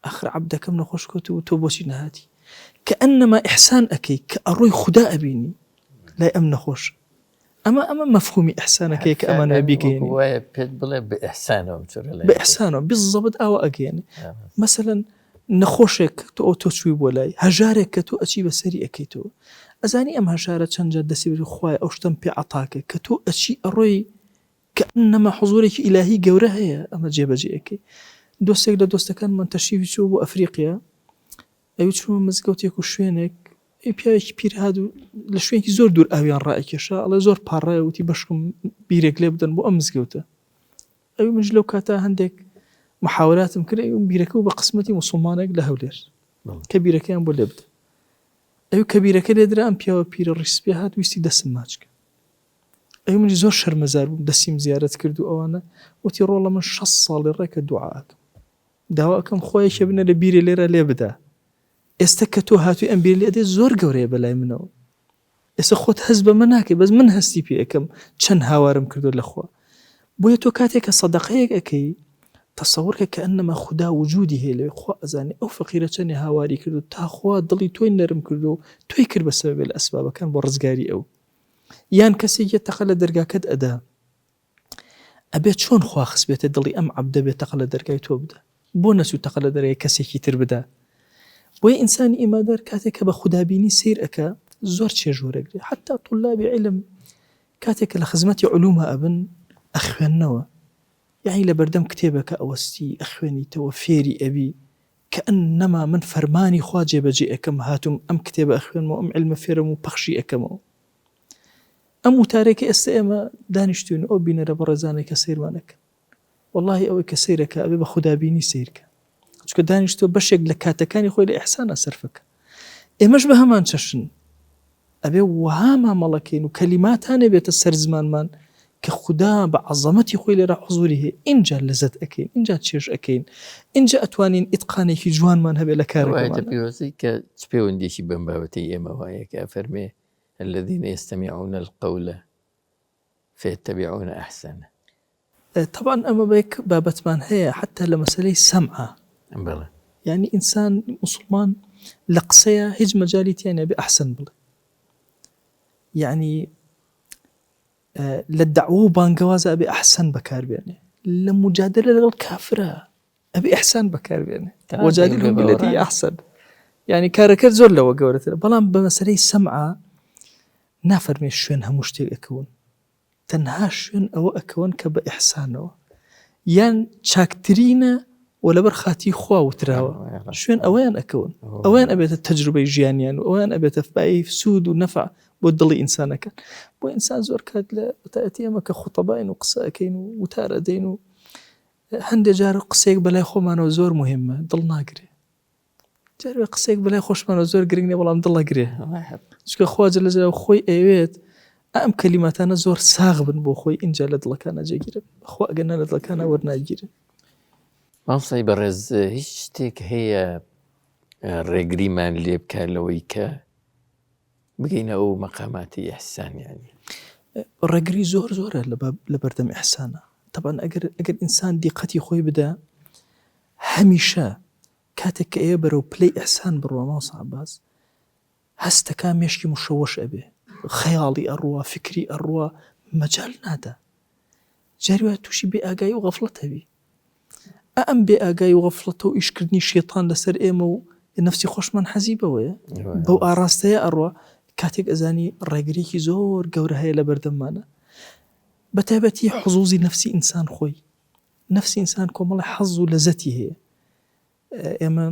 S2: ئاخر عەبدەکەم نەخۆشکەوت و تۆ بۆچی نهاتی کە ئەنەما ئیحسان ئەەکەی کە ئەڕۆی خوددا ئەبینی لای ئەم نەخۆش ئەمە مەفهومی ئیحسانەکەی کە ئەمانە بیگەێنی
S1: وایە پێت بڵێ بە ئیحسانەوە
S2: بە ئیحسانەوە بالضبط ئەوە ئەگەێنێ. مەسەلەن نەخۆشێک تۆ چووی بۆ لای هەژارێک کە تۆ ئەچی بەسەری ئەەکەیتەوە ئەزانی ئەم هەژارە چەند جار دەسی بێت خوای ئەو شتم پێ عەتاکە کە تۆ ئەچی ئەڕۆی کە ئەنەما حوزورێکی ئیلاهی گەورە هەیە ئەمە جێبەجێەکەی. دۆستێک لە دۆستەکان من تەشریفی چوو بۆ ئەفریقیا ئەوی چوومە مزگەوتێک و شوێنێک پیاوێکی پیرهات و لە شوێنێکی زۆر دوور ئاویان ڕائکێشا ئەڵێ زۆر پاڕایە وتی بەشکم بیرێک لێ بدەن بۆ ئەم مزگەوتە. ئەوی منش لەو کاتا هەندێک محاوراتم کرد ئەوی بیرەکە و بە قسمەتی موسڵمانێک لە هەولێر کە بیرەکەیان بۆ لێ بدە. ئەوی کە بیرەکە لێ درا ئەم پیاوە پیرە ڕیسپی هات ویستی دەستم ماچکە. ئەوی منی زۆر شەرمەزار بووم دەستیم زیارەت کرد و ئەوانە وتی ڕۆڵە من 6 ساڵی ڕێکە دوعاکەم داواکەم خۆیەکێ بنە لە بیرێ لێرە لێ بدە. ئێستا کە تۆ هاتووی ئەم بیر لێ ئەدێ زۆر گەورەیە بەلای منەوە. ئێستا خۆت هەست بە من ناکەی بەس من هەستی پێ ئەەکەم چەند هاوارم کردو لەخوا. بۆیە تۆ کاتێک کە سەدەقەیەک ئەەکەی تەسەوڕکە کە ئەنەما خوددا وجودی هەیە لەوێ خوا ئەزانێ ئەو فەقیرە چەندێ هاواری کردو تاخوا دڵی تۆی نەرم کردو و تۆی کرد بەسەبەب لە ئەسبابەکان بۆ ڕزگاری ئەو. یان کەسێک تەقە لە دەرگاکەت ئەدا ئەبێت چۆن خوا خسبێتە دڵی ئەم عەبدە بێت تەقە لە دەرگای تۆ بدە بۆ نەچوو تەقە لە دەرگای کەسێکی تر بدە. بۆیە ئینسانی ئیماندار کاتێک کە بە خودابینی سیر ئەکا زۆر چێژوەرەگرێت. حتا طولابی علم کاتێک کە لە خزمەتی علومە ئەبن ئەخوێننەوە یعنی لە بەردەم کتێبەکە ئەوەستی ئەخوێنیتەوە فێری ئەبی کە ئەنەما من فەرمانی خوا جێبەجێ ئەەکەم هاتووم ئەم کتێبە ئەخوێنمەوە ئەم علمە فێرم و پەخشی ئەەکەمەوە. ئەم وتارێکی ئێستا ئێمە دانیشتوین ئەو بینەرە بە ڕێزانێک کە سیرمانەکە وەڵڵاهی ئەوەی کە سیرەکە ئەبێ بە خودابینی سیرکە چونکە دانیشتووە بەشێک لە کاتەکانی خۆی لە ئیحسانە سەرفەکە. ئێمەش بە هەمان چەشن ئەبێ وها مامەڵەکەین و کەلیماتانێ بێتە سەر زمانمان کە خوددا بە عەزەمەتی خۆی لێرە حوزوری هەیە. اینجا لەزەت ئەەکەین اینجا چێژ ئەەکەین اینجا ئەتوانین ئیتقانێکی جوانمان هەبێ لە کارەکەمان.
S1: پیرۆزی کە چ پەیوەندیشی بەم بابەتەی ئێمە وایە کە فەرمێ الذين يستمعون القول فيتبعون أحسنه.
S2: طبعا أما بيك بابتمان هي حتى لمسألة سمعة
S1: بله.
S2: يعني إنسان مسلمان لقصية هج مجاليتي يعني بأحسن بله يعني للدعوة بانقوازة أبي أحسن بكار بيعني لمجادلة للكافرة أبي إحسان بكار بيعني وجادلهم بالتي هي أحسن يعني كاركر زور لو قولت بلان بمسألة سمعة نافرمي شوێن هەموو شتێک ئەکەون تەنها شوێن ئەوە ئەکەون کە بە ئیحسانەوە یان چاکترینە و لەبەر خاتی خوا وتراوە شوێن ئەوەیان ئەکەون ئەویان ئەبێتە تەجروبەی ژیانیان و ئەویان ئەبێتە فبایی سوود و نەفع بۆ دڵی ئینسانەکان. بۆ ئینسان زۆر کات لە بەتایەتی ئەمە کە خوتەباین و قسە ئەەکەین و وتار ئەدەین و هەندێک جار قسەیەک بەلای خۆمانەوە زۆر مهمە دڵ ناگرێ جارێ قسەیەک بەلای خۆشمانەوە زۆر گرنگ نیە بەڵام دڵ ئەگرێ چونکە خوا جەل جەلالەهو خۆی ئەوێت ئەم کەلیماتانە زۆر ساغ بن بۆ خۆی اینجا لە دڵەکانە جێگیرن خوا ئەگەر لە دڵەکانە وەرناگیرن.
S1: مامۆستای بەڕێز هیچ شتێک هەیە ڕێگریمان لێ بکات لەوەی کە بگەینە ئەو مەقاماتی ئیحسانیانی؟
S2: ڕێگری زۆرە لە بەردەم ئیحسانە. طبعا ئەگەر ئینسان دیقەتی خۆی بدە هەمیشە کاتێک کە ئێوە بەرەو پلەی ئیحسان بڕوە مامۆستا عەباس هەستەکە مێشکی مشەوەش ئەبێ خەیاڵی ئەڕوە فکری ئەڕوە مەجال نادا جاری وایە تووشی بێ ئاگایی و غەفڵەت هەبی. ئەم بێ ئاگایی و غەفڵەتە و ئیشکردنی شێتان لەسەر ئێمە و نەفسی خۆشمان حەزی بەوەیە بەو ئاراستەیە ئەڕوە کاتێک ئەزانی ڕێگریکی زۆر گەورە هەیە لە بەردەممانە بەتایبەتی حوزوزی نەفسی ئینسان خۆی نەفسی ئینسان کۆمەڵی حەز و لەزەتی هەیە. ئێمە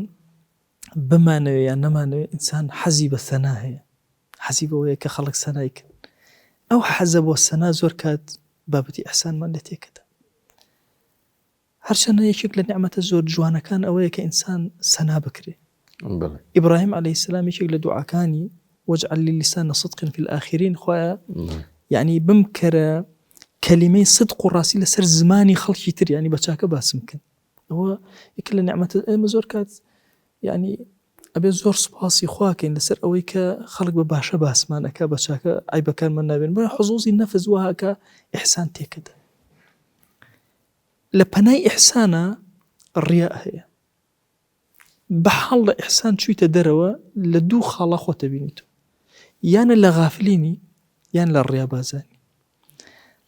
S2: بمانەوێ یان نەمانەوێ ئینسان حەزی بە سەنا هەیە حەزی بەوەیە کە خەڵک سەنایکەن ئەو حەزە بۆ سەنا زۆر کات بابەتی ئیحسانمان لە تێکەدا. هەرچەندە یەکێک لە نیعمەتە زۆر جوانەکان ئەوەیە کە ئینسان سەنا بکرێ. ئیبراهیم عەلەیهی سەلام یەکێک لە دوعاکانی واجعل لي لسان صدق في الآخرين خوایە یعنی بمکەرە کەلیمەی صدق و ڕاستی لەسەر زمانی خەڵکی تر یعنی بە چاکە باسم بکەن. ئەوە یەکێک لە نیعمەتە ئێمە زۆر کات یعنی ئەبێ زۆر سوپاسی خواکەین لەسەر ئەوەی کە خەڵک بە باشە باسمانەکە بە چاکە عیبەکانمان نابێن بۆ حوزوزی نەفس وهاکە ئیحسان تێکەدا. لە پەنای ئیحسانە ڕیا هەیە بەحاڵ لە ئیحسان چوویتە دەرەوە لە دوو خاڵە خۆتە بینیتەوە یانە لە غافلینی یان لە ڕیا بازانی.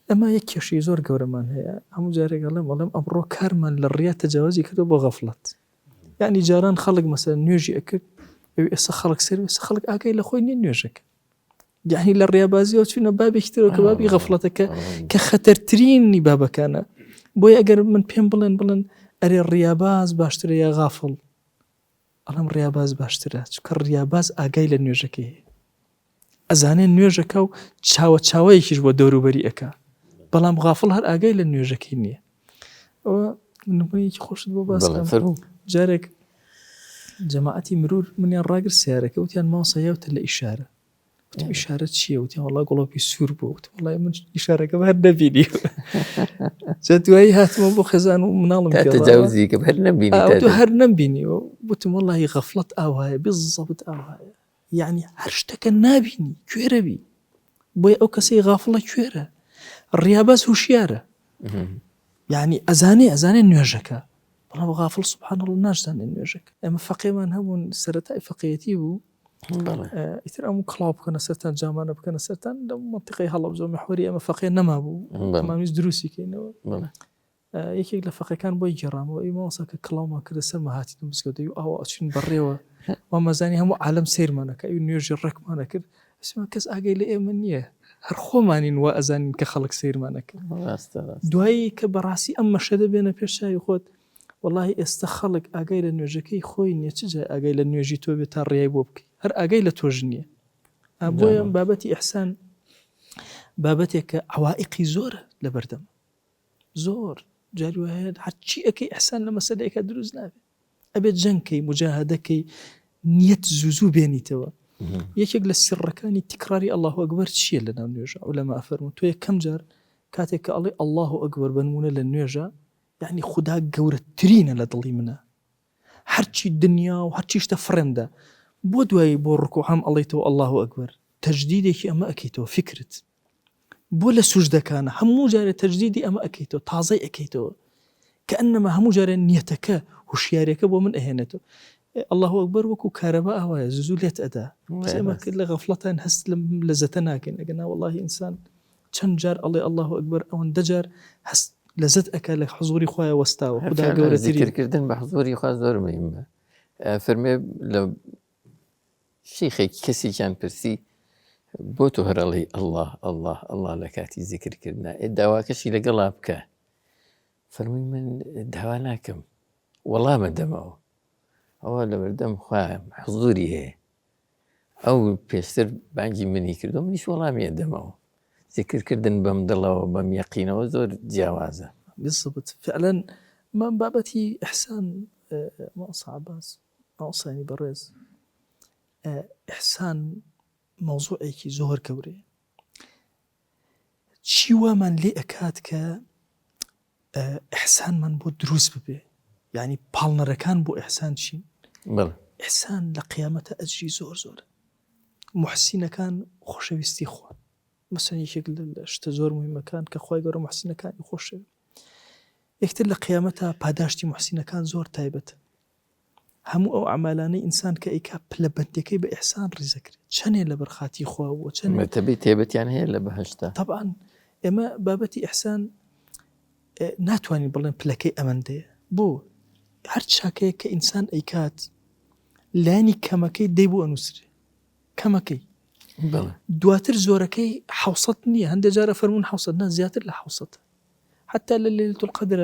S2: ئەمە یەک کێشەی زۆر گەورەمان هەیە هەموو جارێک ئەڵێم ئەمڕۆ کارمان لە ڕیا تەجاوزی کردو بۆ غەفڵەت یعنی جاران خەڵک مەسەلەن نوێژی ئەکرد ئێستا خەڵک سەرویس خەڵک ئاگای لە خۆی نیە نوێژەکە یعنی لە ڕیابازیەوە چوونە بابێکی ترەوە کە بابی غەفڵەتەکە کە خەتەرترینی بابەکانە بۆیە ئەگەر من پێم بڵێن ئەرێ ڕیاباز باشترە یا غافڵ ئەڵێم ڕیاباز باشترە چونکە ڕیاباز ئاگای لە نوێژەکەی هەیە ئەزانێن نوێژەکە و چاوەیەکیش بۆ دەوروبەری ئەکا بەڵام غافڵ هەر ئاگای لە نوێژەکەی نییە ئەوە نمونەیەکی خۆشت بۆ باسکەم جارێک جەماعەتی مرور منیان ڕاگرت سیارەکە وتیان ماوەسە یاوتە لە ئیشارە وتم ئیشارە چییە وتیان وەڵای گوڵۆپی سوور بوو وتم وەڵای من ئیشارەکە هەر نەبینی جا دوایی هاتمە بۆ خێزان و مناڵم
S1: تەجاوزی کە هەر نەبینی
S2: هەر نەبینی وتم وەڵای غەفڵەت ئاوایە بالضەبط ئاوایە یعنی هەر شتەکە نابینی کوێرە بی بۆیە ئەو کەسەی غافڵە کوێرە ڕیاباز هوشیارە یعنی ئەزانێ نوێژەکە بەڵام غافڵ سبحان الله ناشزانێ نوێژەکە ئەمە فەقێمان هەبوون سەرەتای فەقێتی بوو ئیتر ئەموو کڵاو بکەنە سەرتان جامانە بکەنە سەرتان لە منتیقەی هەڵەبجە محوەری ئەمە فەقێ نەما بوو تەمامیز دروستی کەینەوە یەکێک لە فەقەکان بۆی گێڕامەوە ئەی ماوەسا کە کڵاومان کردە سەرمە هاتیتم بزگەوتەی و ئاوا ئەچین بەڕێوە وامەزانی هەموو عالەم سیرمانەکە ئەو نوێژی ڕێکمانە کرد ئەسمان کەس ئاگای لە ئێمە نییە هەر خۆمانین وا ئەزانین کە خەڵک سیرمانەکە دوایی کە بەڕاستی ئەم مەشەدە بێنە پێشایی خۆت والله ئێستا خەڵک ئاگای لە نوێژەکەی خۆی نییە چ جای ئاگای لە نوێژی تۆ بێت تا ڕێای بۆ بکەی هەر ئاگای لە تۆژ نییە بۆیە بابەتی ئیحسان بابەتێکە عوائقی زۆرە لە بەردەم زۆر جاری وایە هەرچی ئەەکەی ئیحسان لە مەسەلەیەکە دروست نابێت ئەبێت جەنگکەی مجاهدەکەی نیەت زوزوو بێنیتەوە یەکێک لە سیڕەکانی تکراری الله ئەکبەر چییە لە ناو نوێژە عولەما ئەفەرمون تۆ یەکەم جار کاتێک کە ئەڵێ الله ئەکبەر بنمونە لە نوێژە یعنی خدا گەورەترینە لە دڵی منە هەرچی دنیا و هەرچی شتە فڕێمدا بۆ دوایی بۆ ڕکوع هەم ئەڵێیتەوە الله ئەکبەر تەجدیدێکی ئەمە ئەکەیتەوە فکرت بۆ لە سوژدەکانە هەموو جارێ تەجدیدی ئەمە ئەکەیتەوە تازەی ئەکەیتەوە کە ئەنەما هەموو جارێ نیەتەکە هوشیارێکە بۆ من ئەهێنێتەوە الله ئەکبەر وەکو کارەبا ئاوایە زوو لێت ئەدا ئێمە کرد لە غەفڵەتان هەست لە زەتە ناکەین ئەگەنا والله ئینسان چەند جار ئەڵێ الله ئەکبەر ئەوەندە جار هەست لەزت ئەکە لە حضوری خوایە وەستاوە خدا گەورەترین
S1: ذکرکردن بە حضوری خوا زۆر مهمە فەرمێ لە شیخێکی کەسێکیان پرسی بۆ تۆ هەرەڵی الله الله الله لە کاتی ذکرکردنا داواکەشی لەگەڵا بکە فەرمووی من داوا ناکەم وەڵامە دەمەوە ئەوە لە بەردەم خوایم حضوری هەیە ئەو پێشتر بانگی منی کردو منیش وەڵامیە دەمەوە ذکرکردن بەم دڵەوە بەم یەقینەوە زۆر جیاوازە
S2: بالضبط فعلا من بابەتی ئیحسان ماوەسا عەباس ماوەسانی بەڕێز ئیحسان مەوزوعێکی زۆر گەورەیە چی وامان لێ ئەکات کە ئیحسانمان بۆ دروست ببێ یعنی پاڵنەرەکان بۆ ئیحسان چین ئیحسان لە قیامەتە ئەجری زۆر زۆرە محسینەکان خۆشەویستی خوان مەسەڵەن یەکێک لە شتە زۆر مهمەکان کە خوای گەورە محسینەکانی خۆشەوی یەکتر لە قیامەتە پاداشتی محسینەکان زۆر تایبەتە هەموو ئەو عەمالانەی ئینسان کە ئەیکا پلەبەندەکەی بە ئیحسان ڕیزەکرێت چەندێ لە بەرخاتی خواوە چەند
S1: مەرتەبەی تایبەتیان هەیە لە بەهەشتا
S2: طبعاً ئێمە بابەتی ئیحسان ناتوانین بڵێن پلەکەی ئەمەندەیە بۆ هەر چاکەیە کە ئینسان ئەیکات لانی کەمەکەی دەی بۆ ئەنووسرێ کەمەکەی دواتر زۆرەکەی حوسەت نییە هەندێک جارە فەرمون حوسەت نا زیاتر لە حوسەت حتى ليلة القدر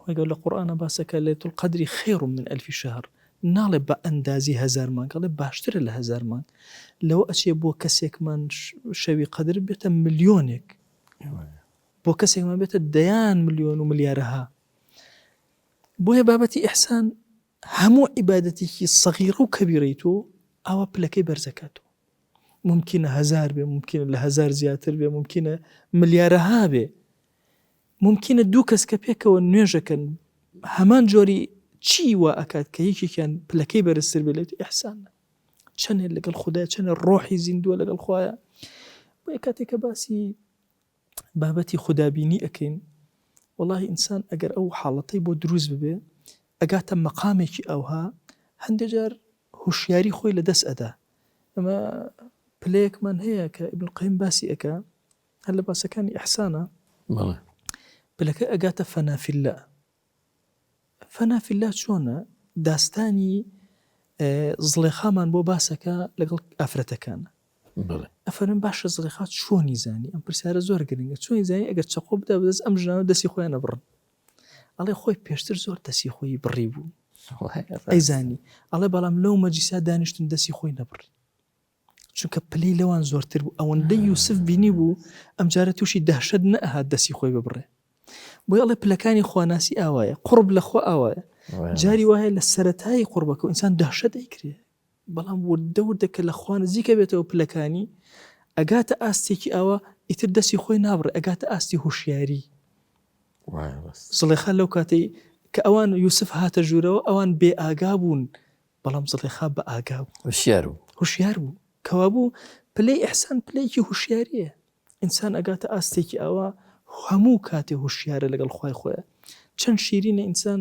S2: ويقول القرآن باسك ليلة القدر خير من 1000 شهر ناڵێ بە ئەندازی 1000 مانگ ئەڵێ باشترە لە 1000 مانگ لەوە ئەچێ بۆ کەسێکمان شەوی قەدر بێتە ملیۆنێک بۆ کەسێکمان بێتە دەیان ملیۆن و ملیارەها بۆیە بابەتی ئیحسان هەموو عیبادەتێکی سەغیرە و کەبیرەی تۆ ئاوا پلەکەی بەرزەکاتەوە ممکنە 1000 بێ ممکنە لە 1000 زیاتر بێ ممکنە ملیارەها بێ ممکنە دوو کەس کە پێکەوە نوێژەکەن هەمان جۆری چی وا ئەکات کە یەکێکیان پلەکەی بەرزتر بێت لێت ئیحسانە چەندێک لەگەڵ خوددای چەندە ڕۆحی زیندووە لەگەڵ خوایە بۆ کاتێک کە باسی بابەتی خودابینی ئەکەین والله ئینسان ئەگەر ئەو حاڵەتەی بۆ دروست ببێ ئەگاتە مەقامێکی ئەوها هەندێک جار هوشیاری خۆی لە دەست ئەدا ئەمە پلەیەکمان هەیە کە ئیبن القەیم باسی ئەکا هل باس كان إحسانا
S1: بەڵێ
S2: بلك أجات فنا في الله فنا في الله شونا داستاني زڵێخامان بۆ باسەکە لەگەڵ ئافرەتەکانە
S1: بەڵێ
S2: ئەفەرم باشە زڵێخات چۆنی زانی ئەم پرسیارە زۆر گرنگە چۆنی زانی ئەگەر چەقۆ بدا بەدەست ئەم ژنانە دەستی خۆیان نەبڕن ئەڵێ خۆی پێشتر زۆر دەستی خۆی بڕی بوو ئەیزانی ئەڵێ بەڵام لەو مەجلیسا دانیشتن دەستی خۆی نەبڕی چونکە پلەی لەوان زۆرتر بوو ئەوەندەی یوسف بینی بوو ئەم جارە تووشی دەهشەت نەئەهات دەستی خۆی ببڕێ بۆی ئەڵێ پلەکانی خواناسی ئاوایە قورب لە خۆ ئاوایە جاری وایە لە سەرەتای قوربەکە و ئینسان دەهشەت دەیکرێ بەڵام وردە وردەکە لە خوا نزیکە بێتەوە پلەکانی ئەگاتە ئاستێکی ئاوە ئیتر دەستی خۆی نابڕێ ئەگاتە ئاستی هوشیاری زڵێخا لەو کاتەی کە ئەوان یوسف هاتە ژوورەوە ئەوان بێ ئاگا بوون بەڵام زڵێخا بە ئاگا بوو هوشیار بوو کەوا بوو پلەی ئیحسان پلەیەکی هوشیاریە ئینسان ئەگاتە ئاستێکی ئەوە هەموو کاتێ هوشیارە لەگەڵ خوای خۆیە چەند شیرینە ئینسان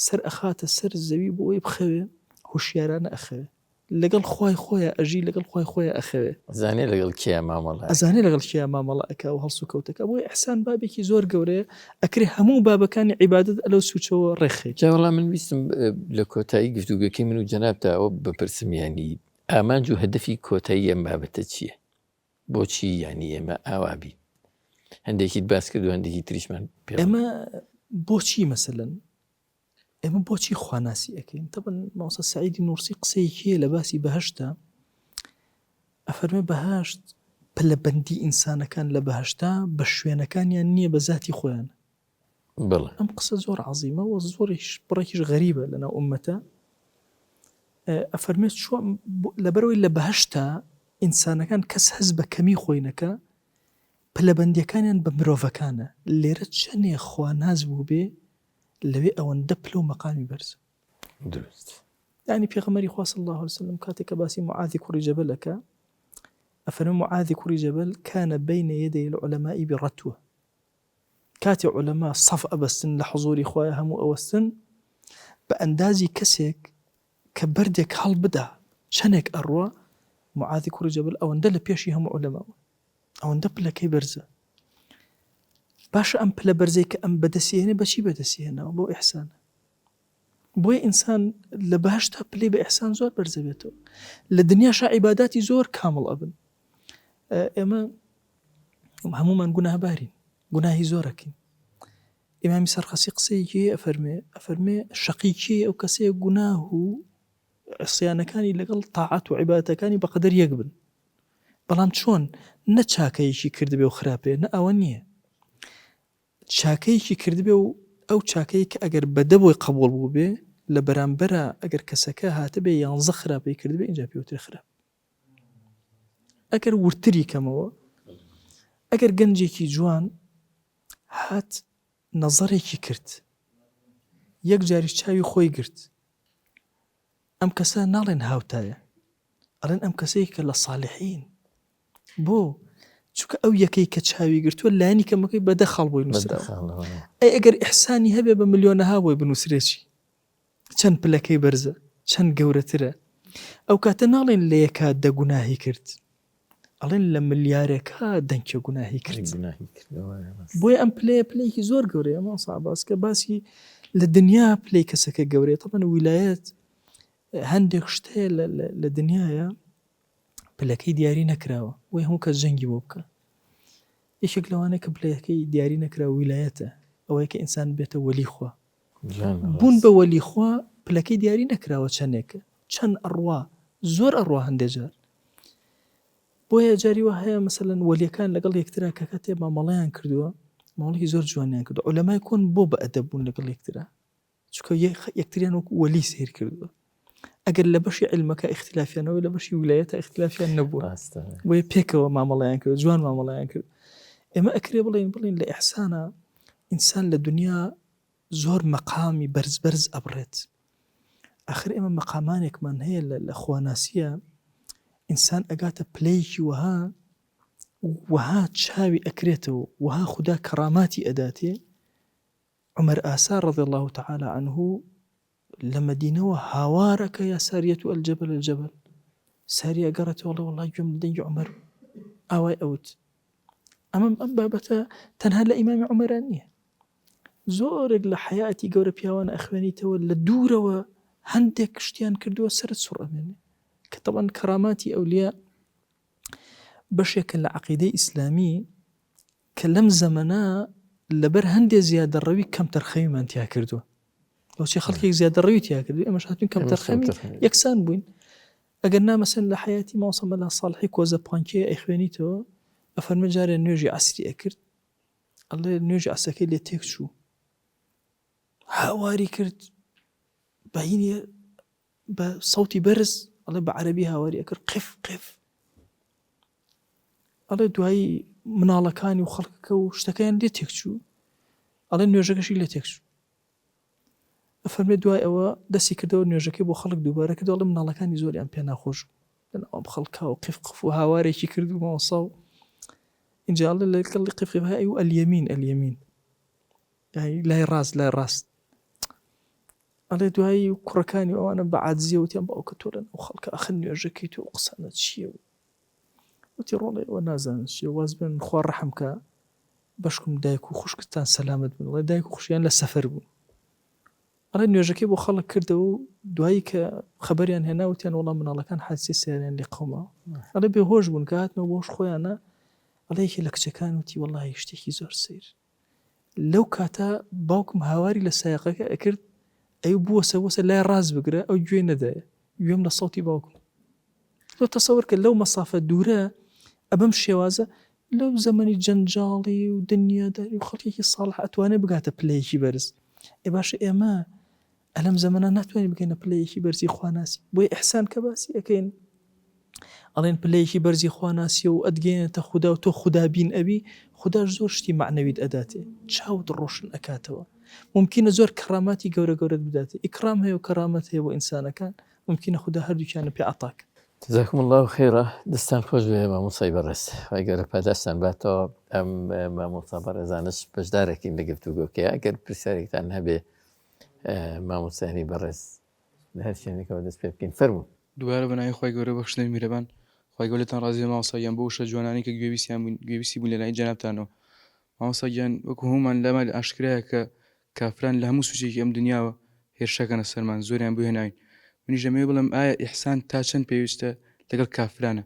S2: سەر ئەخاتە سەر زەوی بۆ ئەوی بخەوێ هوشیارانە ئەخەوێ لەگەڵ خوای خۆیە ئەژی لەگەڵ خوای خۆیە ئەخەوێ
S1: ئەزانێ لەگەڵ کێ مامەڵە
S2: ئەزانێ لەگەڵ کێ مامەڵە ئەکا و هەڵسو کەوتەکە بۆی ئیحسان بابێکی زۆر گەورەیە ئەکرێ هەموو بابەکانی عیبادەت ئەلەو سوچەوە ڕێخێت
S1: جاوەڵام من ویستم لە کۆتایی گفتوگەکەی من و جەنابتا ئەوە بپرسم ینی ئامانج و هەدەفی کۆتایی ئەم بابەتە چییە بۆچی ینی ئێمە ئاوابی هەندێکیت باس کرد و هەندێکی تریشمان پێ
S2: ئێمە بۆچی مەسەلەن ئێمە بۆچی خواناسی ئەەکەین تەبەن مامۆستا سەعیدی نورسی قسەیەکیە لە باسی بەهەشتە ئەفەرمێ بەهەشت پلەبەندی ئینسانەکان لە بەهەشتا بە شوێنەکانیان نییە بە ذاتی خۆیان
S1: بڵێ
S2: ئەم قسە زۆر عەزیمە و زۆریش بڕێکیش غەریبە لەناو ئوممەتە ئەفەرمێت لەبەرەوەی لە بەهەشتا ئینسانەکان کەس هەز بە کەمی خۆی نەکە پلەبەندیەکانیان بە مرۆڤەکانە لێرە چەندێ خواناز بوو بێ لەوێ ئەوەندە پلە و مەقامی بەرزە
S1: درست
S2: يعني پێغەمبەری خوا صلی الله عليه وسلم کاتێک باسی معاذ کوڕی جەبەلەکە ئەفەرمێ معاذ کوڕی جەبەل كان بين يدي العلماء برتوة کاتی علەما صف ئەبەستن لە حضوری خوایە هەموو ئەوەستن بە ئەندازی کەسێک کە بەردێک هەڵ بدا چەندێک ئەڕوە معاذ کوڕی جەبەل ئەوەندە لە پێشی هەموو علەماوە ئەوەندە پلەکەی بەرزە باشە ئەم پلە بەرزەی کە ئەم بەدەسیێنێ بەچی بەدەسیێنەوە بۆ ئیحسانە بۆیە ئینسان لە بەهەشتا پلەی بە ئیحسان زۆر بەرزە بێتەوە لە دنیاشا عیباداتی زۆر کامڵ ئەبن ئێمە هەمومان گوناهبارین گوناهی زۆرەکەین ئیمامی سەرخەسی قسەیەکی ئەفەرمێ شەقیکی ئەو کەسەیە گوناه و عصیانەکانی لەگەڵ تاعات و عیبادەتەکانی بەقەدەر یەک بن بەڵام چۆن نە چاکەیەکی کردبێ و خراپێ نە ئەوە نییە چاکەیەکی کردبێ و ئەو چاکەی کە ئەگەر بەدە بۆی قبول بوو بێ لە بەرامبەرە ئەگەر کەسەکە هاتە بێ 11 خراپەی کردبێ اینجا پێوتر خراپ ئەگەر ورتری کەمەوە ئەگەر گەنجێکی جوان هات نەزەرێکی کرد یەک جاری چاوی خۆی گرت ئەم کەسە ناڵێن هاوتایە ئەڵێن ئەم کەسەی کە لە صالحین بۆ چونکە ئەو یەکەی کە چاوی گرتووە لانی کەمەکەی بەدە خەڵ بۆی نووسراوە ئەی ئەگەر ئیحسانی هەبێ بە ملیۆنەها بۆی بنووسرێکی چەند پلەکەی بەرزە چەند گەورەترە ئەو کاتە ناڵێن لە یەکا دەگوناهی کرد ئەڵێن لە ملیارێکە دەنگکە گوناهی کرد بۆیە ئەم پلەیەکی زۆر گەورەیە ماسا باس کە باسی لە دنیا پلەی کەسەکە گەورەیە تەبەن ویلایەت هەندێک شتەیە لە دنیاە پلەکەی دیاری نەکراوە وی هەموو کەس جەنگی بۆ بکە یەکێک لەوانەیە کە پلەکەی دیاری نەکرا ویلایەتە ئەوەیە کە ئینسان بێتە وەلیخوا بوون بە وەلیخوا پلەکەی دیاری نەکراوە چەندێکە چەند ئەڕوا زۆر ئەڕوا هەندێک جار بۆیە جاری وە هەیە مەسەلەن وەلیەکان لەگەڵ یەکترا کە کاتێ مامەڵەیان کردووە ماڵێکی زۆر جوانیان کردو عولەمای کۆن بۆ بە ئەدەب بوون لەگەڵ یەکترا چونکە یەکتریان وەکو وەلی سیر کردووە ئەگەر لە بەشی علمەکە اختلافیانەوەی لە بەشی ویلایەتە اختلافیان نەبووە بۆیە پێکەوە مامەڵەیان کرد جوان مامەڵەیان کرد ئێمە ئەکرێ بڵێن لە ئیحسانە ئینسان لە دنیا زۆر مەقامی بەرز ئەبڕێت ئاخر ئێمە مەقامانێکمان هەیە لە خواناسیە ئینسان ئەگاتە پلەیەکی وەها چاوی ئەکرێتەوە وەها خوددا کەراماتی ئەداتێ عومەر ئاسار رضی الله تعالى عنه لە مەدینەوە هاوارەکە یا ساریەت و الجەبل ساری ئەگەڕێتەوە وڵڵی گوێم لە دەنگی عومەر ئاوای ئەوت ئەم بابەتە تەنها لە ئیمامی عومەران نییە، زۆرێک لە حیاتی گەورە پیاوانە ئەخوێنیتەوە لە دوورەوە هەندێک شتیان کردووە سەرت سوڕەمێنێ کە تەبەن کەراماتی ئەولیا بەشێکە لە عەقیدەی ئیسلامی کە لەم زەمەنە لەبەر هەندێ زیادەڕەوی کەم تەرخەویمان تیا کردووە، بۆچی خەڵکێک زیادەڕەوی تیا کردووە ئێمەش هاتوین کەم تەرخەمی یەکسان بووین. ئەگەر نامەسەن لە حیاتی ماوەسە مەلا ساڵحی کۆزە پانکێ ئەیخوێنیتەوە ئەفەرمە جارێ نوێژی عەسری ئەکرد ئەڵێ نوێژی عەسرەکەی لێ تێک چوو، هاواری کرد بەهینێ بە سەوتی بەرز، ئەڵێ بە عەرەبی هاواری ئەکرد قف قف، ئەڵێ دوایی مناڵەکانی و خەڵکەکە و شتەکەیان لێ تێک چوو، ئەڵێ نوێژەکەشی لێ تێک چوو. ئەفەرمێ دوای ئەوە دەستی کردەوە نوێژەکەی بۆ خەڵک دووبارە کردەوە، ئەڵێ مناڵەکانی زۆریان پێ ناخۆش لەناو خەڵکا و قف قف و هاوارێکی کرد و ماوەسا و اینجا ئەڵێ لە کەڵی قف قف هەی و ئەلیەمین ئەلیەمین یعنی لای ڕاست لای ڕاست. ئەڵێ دوایی کوڕەکانی ئەوانە بە عاجزیە وتیان باوکە تۆ لەناو خەڵکە ئەخەن نوێژەکەی تۆ قسانە چییە وتی ڕۆڵێ ئەوە نازانن چییە، واز بن خوا ڕەحمکە بەشکم دایک و خوشکتان سەلامت بن. ئەڵێ دایک و خوشیان لە سەفەر بوون، ئەڵێ نوێژەکەی بۆ خەڵک کردەوە و دوایی کە خەبەریان هێنا وتیان وەڵام مناڵەکان حادسەی سەیاریان لێ قەوما، ئەڵێ بێهۆش بوون کە هاتنەوە بۆش خۆیانە. ئەڵێ یەکێ لە کچەکان وتی وەڵڵاهی شتێکی زۆر سەیر، لەو کاتە باوکم هاواری لە سایقەکە ئەکرد ئەی بووەسە وەسە لای ڕاز بگرە ئەو گوێ نەدایە، گوێم لە سەوتی باوکم. تۆ تەسەوەر کە لەو مەسافە دوورە ئەبەم شێوازە لەو زەمەنی جەنجاڵی و دنیاداری و خەڵکێکی ساڵح ئەتوانێ بگاتە پلەیەکی بەرز. ئێ باشە ئێمە ئەلەم زەمەنە ناتوانین بگەینە پلەیەکی بەرزی خواناسی، بۆیە ئیحسان کە باسی ئەەکەین ئەڵێن پلەیەکی بەرزی خواناسی و ئەدگەێنێتە خودا و تۆ خودابین ئەبی، خوداش زۆر شتی معنەویت ئەداتێ، چاوت ڕۆشن ئەکاتەوە. ممکنە زۆر کەراماتی گەورە گەورەت بداتێ، ئیکرام هەیە و کەرامەت هەیە بۆ ئینسانەکان، ممکنە خوددا هەردووکیانە پێ عەتاک.
S1: جزاکم الله خێرە، دەستان خۆش بێ مامۆستای بەڕێز، وای گەورە پاداشتان باتەوە. ئەم مامۆستا بەڕێزانش بەشدارێکین لە گفتوگۆکەیە. ئەگەر پرسیارێکتان هەبێ مامۆستای بەڕێز لە هەر شوێنێکەوە دەست پێ بکەین فەرموو.
S3: دوبارە بەناوی خی گەورە بەخشنەوەی میرەبان، خی گەورەتان ڕازی مامۆستایان بۆ وشە جوانانی کە گوێویستی بوون لەلای جەنابتانەوە. مامۆستایان وەکو هەمومان لەمە ئاشکرایە کە کافران لە هەموو سوچێکی ئەم دنیاوە هێرشەکەنە سەرمان، زۆریان بۆ هێناوین. منیش دەمەوێت بڵێم ئایا ئیحسان تا چەند پێویستە لەگەڵ کافرانە،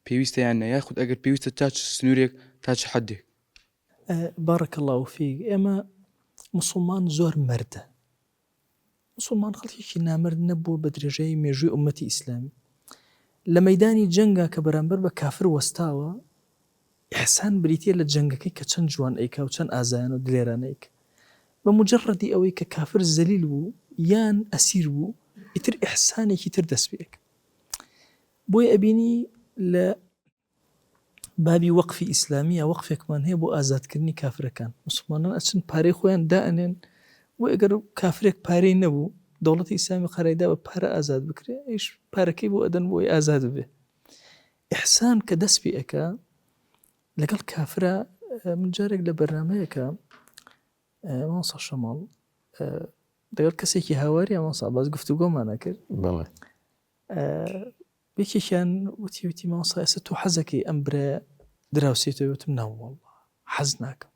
S3: پێویستە یان نە، یاخود ئەگەر پێویستە تا چ سنوورێک تا چ حەدێک؟
S2: بارەکە الله فیک. ئێمە موسڵمان زۆر مەردە، موسڵمان خەڵکێکی نامرد نەبووە بە درێژەی مێژووی ئومەتی ئیسلامی. لە مەیدانی جەنگا کە بەرامبەر بە کافر وەستاوە، ئیحسان بریتیە لە جەنگەکەی کە چەند جوان ئەیکا و چەند ئازایان و دلێرانەیەک. بە مجەڕەدی ئەوەی کە کافر زەلیل بوو یان ئەسیر بوو، ئیتر ئیحسانێکی تر دەست پێک. بۆیە ئەبینی لە بابی وەقفی ئیسلامیە وەقفێکمان هەیە بۆ ئازادکردنی کافرەکان. موسڵمانان ئەچن پارەی خۆیان دائەنێن، و ئەگەر کافرێک پارەی نەبوو دەوڵەتی ئیسلامی قەرایدا بە پارە ئازاد بکرێ، ئیش پارەکەی بۆ ئەدەن بۆی ئازاد ببێ. ئیحسان کە دەست پێ ئەکا لەگەڵ کافرە. من جارێک لە بەرنامەیەکە مامۆستا شەماڵ لەگەڵ کەسێکی هاواری مامۆستا باز گفتوگۆمانە کرد، یەکێکیان وتی مامۆستا ئێستا تۆ حەزەکەی ئەم برە دراوسێتەوە؟ وتم نا وەڵڵا حەز ناکەم.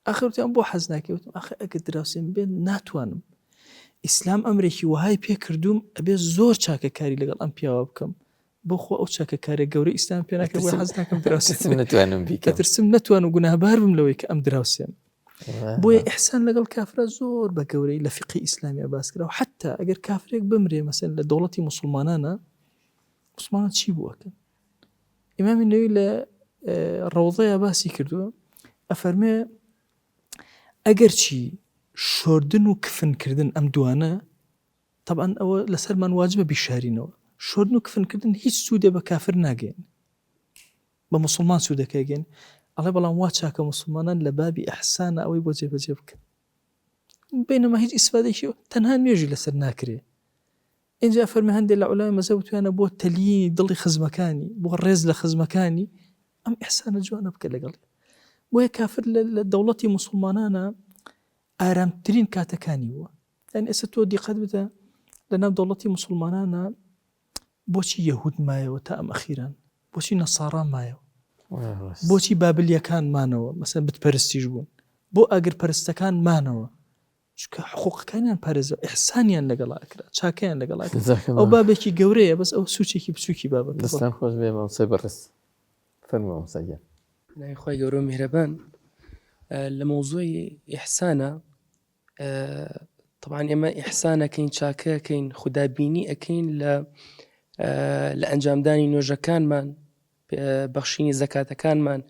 S2: ئاخر وتیان بۆ حەز ناکەی؟ وتم ئاخر ئەگەر دراوسێم بێت ناتوانم، ئیسلام ئەمرێکی وهای پێ کردوم ئەبێ زۆر چاکەکاری لەگەڵ ئەم پیاوە بکەم، بۆ خۆ ئەو چاکەکارێک گەورەی ئیسلام پێ ناکە، بۆ حەز ناکەم دراوسێم نەتوانم بیکەم، ترسم نەتوانم گوناهبار بم لەوەی کە ئەم دراوسێم. بۆیە ئیحسان لەگەڵ کافرە زۆر بە گەورەی لە فیقی ئیسلامی باس کرا، و حتا ئەگەر کافرێک بمرێ مەسەن لە دەوڵەتی موسڵمانانە، موسڵمانان چی بووەکەن؟ ئیمامی نەووی لە ڕەوضەیە باسی کردووە، ئەفەرمێ ئەگەر چی شۆردن و کفنکردن ئەم دوانە، طبعاً ئەوە لەسەرمان واجبە بیشارینەوە، شۆردن و کفنکردن هیچ سوودێ بە کافر ناگەین، بە موسڵمان سوودەکەگەن. ئەڵێ بەڵام وا چاکە موسڵمانان لە بابی ئیحسانە ئەوەی بۆ جێبەجێ بکەن، بینەما هیچ ئیسفادێکی تەنها نوێژی لەسەر ناکرێ. اینجا فەرمی هەندێک لە عولەمای مەزهەب توانە بۆ تەلیینی دڵی خزمەکانی، بۆ ڕێز لە خزمەکانی ئەم ئیحسانە جوانە بکە لەگەڵ. بۆیە کافر لە دەوڵەتی موسڵمانانە ئارامترین کاتەکانی وە. یعنی ئێستا تۆ دیقەت بدە لە ناو دەوڵەتی موسڵمانانە بۆچی یەهود مایەوە تا ئەم ئەخیران، بۆچی نەسارا مایەوە؟ بۆچی بابلیەکانمانەوە مەسەن بتپەرستیش بوون بۆ ئەگەر پەرستەکانمانەوە چکە حقوقەکانیان پارێزە ئیحسانیان لەگەڵا ئەکرا چاکیان لەگەڵا ئەو بابێکی گەورەیە بەس ئەو سوچێکی بچووکی بابەت
S1: دەستان خۆش بێ مامۆسای بەڕێز فەرمووە مامۆساگیان.
S4: خی گەورە میهرەبان لە مۆزۆی ئیحسانە طبعا ئێمە ئیحسانەکەین چاکەکەین خودابینی ئەەکەین لە ئەنجامدانی نوێژەکانمان بەخشینی زەکاتەکانمان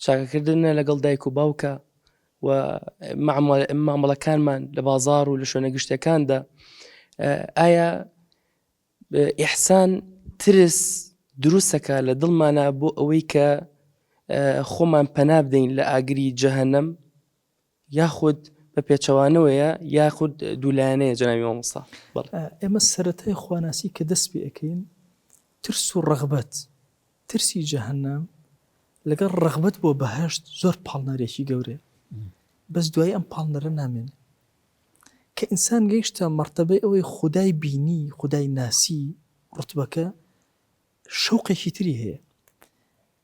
S4: چاکەکردنە لەگەڵ دایک و باوکە و مامەڵەکانمان لە بازار و لە شوێنە گشتەکاندا. ئایا ئیحسان ترس دروستەکە لە دڵمانە بۆ ئەوەی کە خۆمان پەنا بدەین لە ئاگری جەهەنەم یاخود بە پێچەوانەوەیە یاخود دوولایەنەیە جەنابی مامۆستا؟
S2: ئێمە سەرەتای خواناسی کە دەست پێ ئەەکەین ترس و ڕەغبەت ترسی جەهەنەم لەگەڵ ڕەغبەت بۆ بەهەشت زۆر پاڵنەرێکی گەورەیە بەس دوای ئەم پاڵنەرە نامێن کە ئینسان گەیشتە مەرتەبەی ئەوەی خودای بینی خودای ناسی ڕوتبەکە شەوقێکی تری هەیە.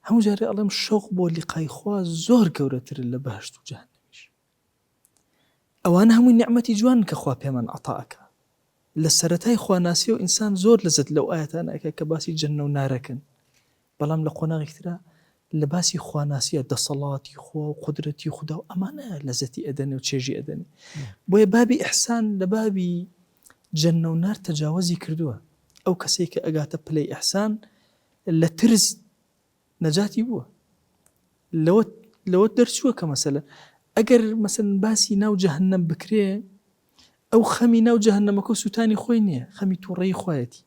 S2: هەموو جارێ ئەڵێم شەوق بۆ لیقای خوا زۆر گەورەتر لە بەهشت و جەهەنەمیش. ئەوانە هەمووی نیعمەتی جوان کە خوا پێمان عەتاءەکە لە سەرەتای خواناسی و ئینسان زۆر لەزەت لەو ئاەتانە ئەکە کە باسی جەنە و نارەکەن بەڵام لە قۆناغێکترا لە باسی خواناسیە دەسەڵاتی خوا و قودرەتی خوددا و ئەمانە لەزەتی ئەدەنێ و چێژی ئەدەنێ. بۆیە بابی ئیحسان لە بابی جەنە و نار تەجاوزی کردووە. ئەو کەسێک کە ئەگاتە پلەی ئیحسان لە ترس نەجاتی بووە لەوە دەرچووە کە مەسەلە ئەگەر مەسەلەن باسی ناو جەهەنەم بکرێ ئەو خەمی ناو جەهەنەمەکە سووتانی خۆی نییە خەمی تووڕەیی خوایەتی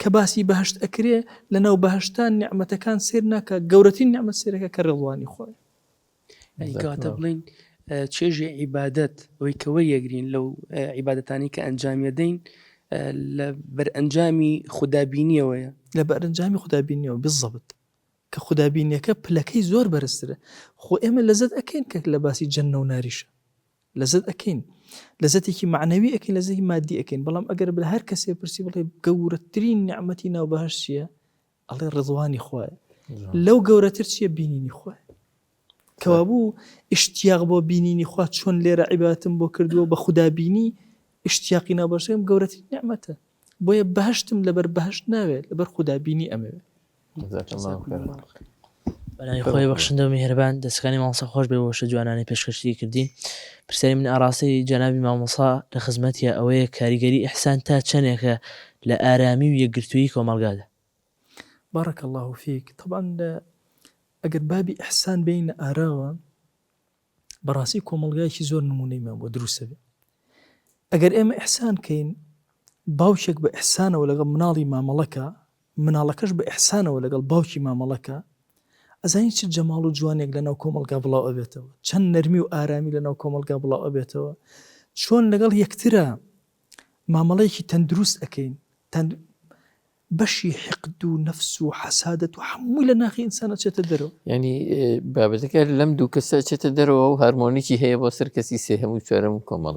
S2: کە باسی بەهشت ئەکرێ لە ناو بەهشتان نیعمەتەکان سێر ناکە گەورەترین نیعمەت سێرەکە کە ڕێڵوانی خۆی.
S4: کەواتە بڵین چێژی عیبادەت ئەوەی کە وەریەگرین لەو عیبادەتانی کە ئەنجامیەدەین لە بەرئەنجامی خودابینیەوەیە
S2: لە بەرئەنجامی خودابینیەوە بالضبط کە خودابینیەکە پلەکەی زۆر بەرزترە. خۆ ئێمە لەزەت ئەکەین کە لە باسی جەنە و ناریشە لەزەت ئەکەین لەزەتێکی معنەوی ئەکەین لەزەتی مادی ئەکەین بەڵام ئەگەر بە هەر کەسێ پرسی بڵێ گەورەترین نیعمەتی ناو بەهشت چییە ئەڵێ ڕضوانی خوایە لەو گەورەتر چییە بینینی خوایە کەوابوو اشتیاق بۆ بینینی خوا چۆن لێرە عیبادەتم بۆ کردووە بە خودابینی اشتیاقی ناو بەهشتم گەورەترین نیعمەتە بۆیە بەهشتم لەبەر بەهشت ناوێت لەبەر خودابینی ئەمەوێت.
S5: بەلای خۆی بەخشندە و میهرەبان دەستەکانی مامۆستا خۆش بێ بۆشە جوانانەی پێشکەشی کردین. پرسیاری من ئاڕاستەی جەنابی مامۆستا لە خزمەتیە ئەوەیە کاریگەری ئیحسان تا چەندێکە لە ئارامی و یەکگرتووی کۆمەڵگادا؟
S2: بارك الله فيك. طبعا ئەگەر بابی ئیحسان بینە ئاراوە بەڕاستی کۆمەڵگایەکی زۆر نمونەیمان بۆ دروستە بێ. ئەگەر ئێمە ئیحسان کەین باوشێک بە ئیحسانەوە لەگەڵ مناڵی مامەڵەکە مناڵەکەش بە ئیحسانەوە لەگەڵ باوکی مامەڵەکە ئەزانی چ جەماڵ و جوانێک لەناو کۆمەڵگا بڵاو ئەبێتەوە چەند نەرمی و ئارامی لەناو کۆمەڵگا بڵاو ئەبێتەوە چۆن لەگەڵ یەکترە مامەڵەیەکی تەندروست ئەەکەین بەشی حقد و نەفس و حەسادەت و هەمووی لە ناخی ئینسانە چێتە دەرەوە.
S1: ینی بابەتەکە لەم دوو کەسە چێتە دەرەوە و هەرمۆنیکی هەیە بۆ سەر کەسی سێهەم و چوارەم کۆمەڵ.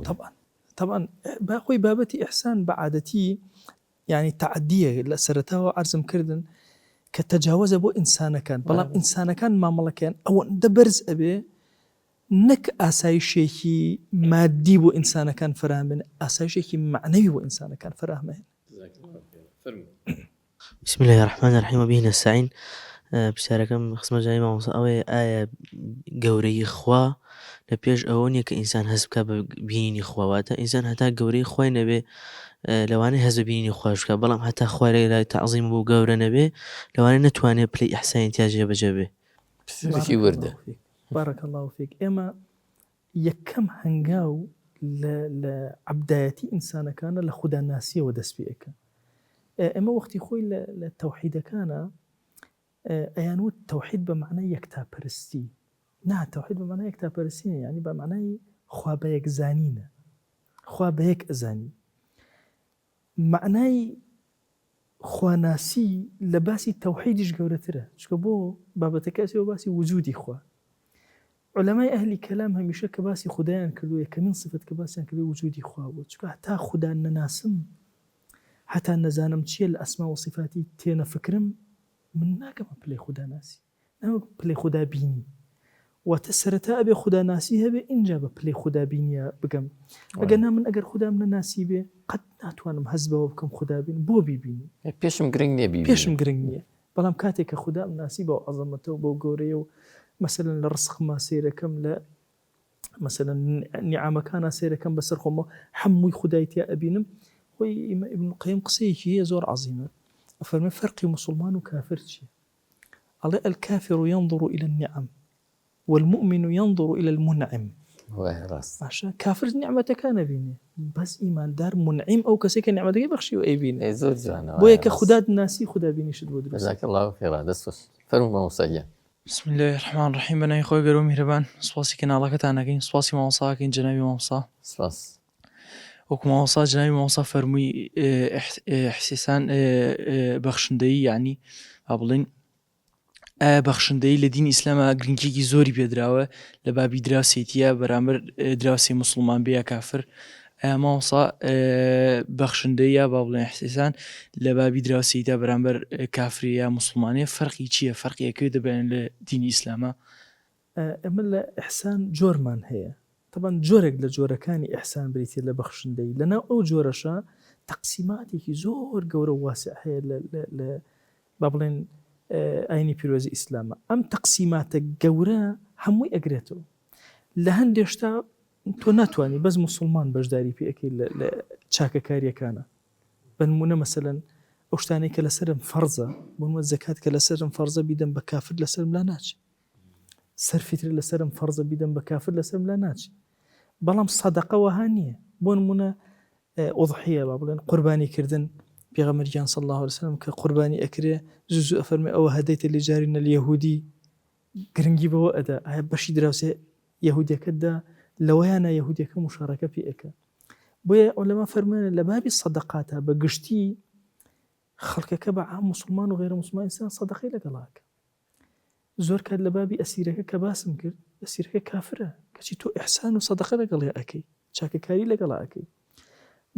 S2: طبعا باخۆی بابەتی ئیحسان بە عادەتی یعنی تعدیە لە سەرەتاوە عەرزم کردن کە تەجاوزە بۆ ئینسانەکان بەڵام ئینسانەکان مامەڵەکەیان ئەوەندە بەرز ئەبێ نەک ئاسایشێکی مادی بۆ ئینسانەکان فراهمێن ئاسایشێکی معنەوی بۆ ئینسانەکان فراهمێن.
S5: بسم الله الرحمن الرحیم وبه نستعین. پرسیارەکەم خزمەت جەنابی مامۆستا ئەوەیە ئایا گەورەی خوا لە پێش ئەوە نییە کە ئینسان هەست بکە بە بینینی خواواتە ئینسان هەتا گەورەی خوای نەبێ لەوانەیە هەز بە بینینی خوش بکە بەڵام هەتا خوای لای تەعزیم بۆ گەورە نەبێ لەوانەیە نەتوانێت پلەی ئیحسانی تیا جێبەجێ بێ.
S1: وردە
S2: بارك الله فيك. ئێمە یەکەم هەنگاو لە عەبدایەتی ئینسانەکانە لە خوداناسیەوە دەست پێ ئەەکەن. ئێمە وەختی خۆی لە تەوحیدەکانە ئەیانوت تەوحید بە معنای یەکتاپەرستی نا تەوحید بە معنای یەکتاپەرستی یعنی بە معنای خوا بە یەک زانینە خوا بە یەک ئەزانی. معنای خواناسی لە باسی تەوحیدیش گەورەترە چکە بۆ بابەتەکەسەوە باسی وجودی خوا. علەمای ئەهلی کەلام هەمیشە کە باسی خودایان کردووە یەکەمین صفەت کە باسییان کردو وجودی خوا بوو چکە هەتا خودا نەناسم هەتا نەزانم چییە لە ئەسما و صفاتی تێنە فکرم من ناکەمە پلەی خودا ناسی ئەمە پلەی خوددا بینی واتە سەرەتا ئەبێ خوددا ناسی هەبێ اینجا بە پلەی خوددا بینیە بگەم ئەگەنا من ئەگەر خوددام نەناسی بێ قەت ناتوانم هەز بەوە بکەم خوددا بین بۆ بیبینی
S1: پێشم گرنگ نییە بیبینی.
S2: پێشم گرنگ نییە بەڵام کاتێک کە خوددام ناسی بە عەزەمەتەوە بۆ گەورەیە و مەسەلەن لە ڕزقما سیرەکەم لە مەسەلەن نیعامەکانە سیرەکەم بەسەر خۆمەوە هەمووی خودای تیا ئەبینم. خۆی ئیبن القەییم قسەیەکی هەیە زۆر عەزیمە ئەفەرمێ فەرقی مسلمان و کافر چییە؟ ئەڵێ الكافر ينظر إلى النعم والمؤمن ينظر إلى المنعم. باشا كافر نعمتەکان ئەبینێ بەس ئیماندار منعیم ئەو کەسێک کە نعمەتەکەی بەخشی و ئەیبینێ.
S1: زۆر جوانە
S2: بۆیە کە خوددا ناسی خوددا بینیشت بۆ دروست.
S1: جزاك الله خيرا دەست فەرموو مامۆستاگیان.
S3: بسم الله الرحمن الرحیم بەناوی خۆی گەورە و میهرەبان سوپاسی کەناڵەکەتان نەکەین سوپاسی مامۆستاکەین جەنابی مامۆستا
S1: سپاس.
S3: وەکو مامۆستا جەنابی مامۆستا فەرمووی احسیسان بەخشندەیی یعنی با بڵێن بەخشندەی لە دینی ئیسلامە گرنگێکی زۆری پێدراوە لە بابی دراوسێتیە بەرامبەر دراوسێ موسڵمان بێ یا کافر. مامۆستا بەخشندەیە با بڵێن احسیسان لە بابی دراوسێتیە بەرامبەر کافری یا موسڵمانێ فەرقی چییە؟ فەرقی ئەکوێ دەبێن لە دینی ئیسلامە؟
S2: ئەمە لە ئیحسان جۆرمان هەیە طبعاً جۆرێک لە جۆرەکانی ئیحسان بریتە لە بەخشندەی لەناو ئەو جۆرەشە تەقسیماتێکی زۆر گەورە واسع هەیە لە با بڵێن ئاینی پیرۆزی ئیسلامە. ئەم تەقسیماتە گەورە هەمووی ئەگرێتەوە لە هەندێشتا تۆ ناتوانانی بەس موسڵمان بەشداری پێەکەی لە چاکەکاریەکانە بنمونە مەسەلەن ئەو شتانەی کە لەسرم فەرزە بۆنمە زەکات کە لەسرم فەرزە بیدەم بە کافر لەسرم لا ناچێ سەرفیتر لەسرم فەرزە بیدەم بە کافر لەسرم لا ناچێ بەڵام سەدەقە وەها نییە بۆ نمونە ئوضحیە با بڵێن قوربانیکردن پێغەمبەریان صلی الله علیه وسلم کە قوربانی ئەکرێ زوو ئەفەرمێ ئەوە هەدەیتە لجارینە اليهودی گرنگی بەوە ئەدا ئایا بەشی دراوسێ یەهودیەکەتدا لەوەیانە یەهودیەکە مشارەکە پێ ئەکە. بۆیە عولەما فەرمانە لە بابی سەدەقاتە بە گشتی خەڵکەکە بە عام موسڵمان و غێرە موسڵمان ئینسان سەدەقەی لەگەڵاکە. زۆر کات لە بابی ئەسیرەکە کە باسم کرد ئەسیرەکە کافرە کەچی تۆ ئیحسان و سەدەقە لەگەڵی ئەکەی چاکەکاری لەگەڵا ئەکەی.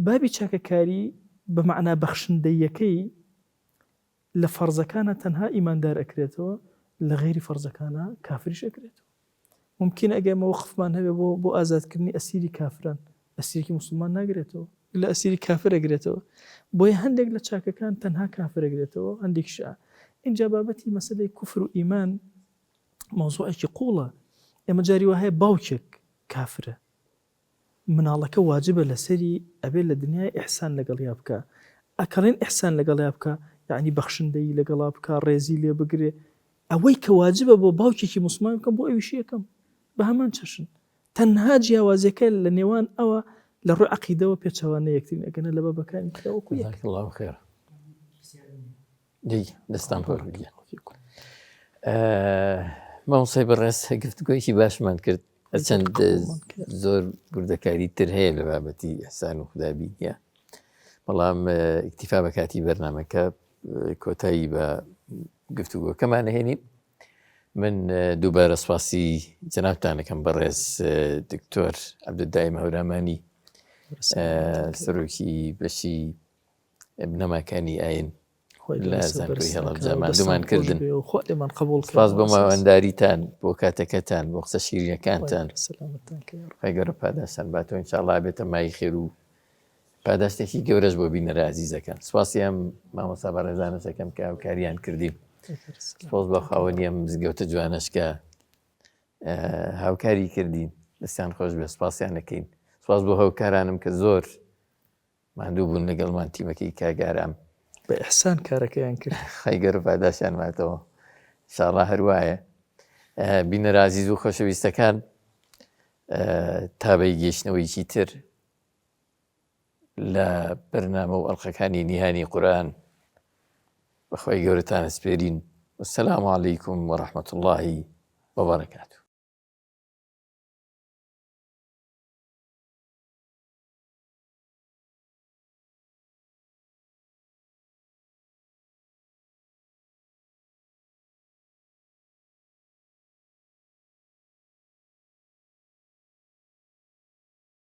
S2: بابی چاکەکاری بە معنا بەخشندەیەکەی لە فەرزەکانە تەنها ئیماندار ئەکرێتەوە لە غێری فەرزەکانە کافریش ئەکرێتەوە. ممکن ئەگەر مەوەقفمان هەبێ بۆ ئازادکردنی ئەسیری کافران ئەسیرێکی موسڵمان ناگرێتەوە لە ئەسیری کافر ئەگرێتەوە. بۆیە هەندێک لە چاکەکان تەنها کافر ئەگرێتەوە هەندێک شە. اینجا بابەتی مەسەلەی کوفر و ئیمان مەوزوعێکی قوڵە. ئێمە جاری وهەیە باوکێک کافرە مناڵەکە واجبە لەسەری ئەبێ لە دنیای ئیحسان لەگەڵیا بکە. ئەکەڵێن ئیحسان لەگەڵیا بکە یعنی بەخشندەی لەگەڵا بکە ڕێزی لێ بگرێ ئەوەی کە واجبە بۆ باوکێکی موسڵمان بکەم بۆ ئەویش یەکەم بە هەمان چەشن تەنها جیاوازەکە لە نێوان ئەوە لە ڕووی عەقیدەوە پێچەوانە یەکترین ئەگەنە لە بابەکانی ترەوەکو یەک.
S1: جزاك الله خير. دی دەستان پۆر بگیان. مامۆستای بەڕێز گفتگۆیەکی باشمان کرد هەرچەند زۆر بوردەکاری تر هەیە لە بابەتی ئیحسان و خودابینیە بەڵام ئیکتیفا بە کاتی بەرنامەکە کۆتایی بە گفتوگۆکەمان هێنین. من دووبارە سپاسی جەنابتان دەکەم بەڕێز دکتۆر عەبدولدائیم هەورامانی سەرۆکی بەشی بنەماکانی ئاین لە زانکۆی هەڵەبجەمان دوومان کردن. سپاس بۆ ماوەنداریتان بۆ کاتەکەتان بۆ قسە شیرینەکانتان خی گەورە پاداشتان باتەوە ئینشاءڵڵا بێتە مای خێر و پاداشتێکی گەورەش بۆ بینەرە عەزیزەکان. سپاسی ئەم مامۆستا بەڕێزانە دەکەم کە هاوکاریان کردیم. سپاس بە خاوەنی ئەم زگەوتە جوانەش کە هاوکاری کردین دەستیان خۆش بێ سپاسیان دەکەین. سپاس بۆ هاوکارانم کە زۆر ماندوو بوون لەگەڵمان تیمەکەی کاگارام
S2: بە ئیحسان کارەکەیان کرد
S1: خی گەورە پاداشیان ماتەوە ئینشاءڵڵا هەروایە. بینەرە عەزیز و خۆشەویستەکان تا بەی گەیشتنەوەیکی تر لە بەرنامە و ئەڵقەکانی نیهانی قورئان بەخوای گەورەتان ئەسپێرین. والسلام عەلەیکم وەڕەحمەتوڵڵاهی وەبەرەکاتوه.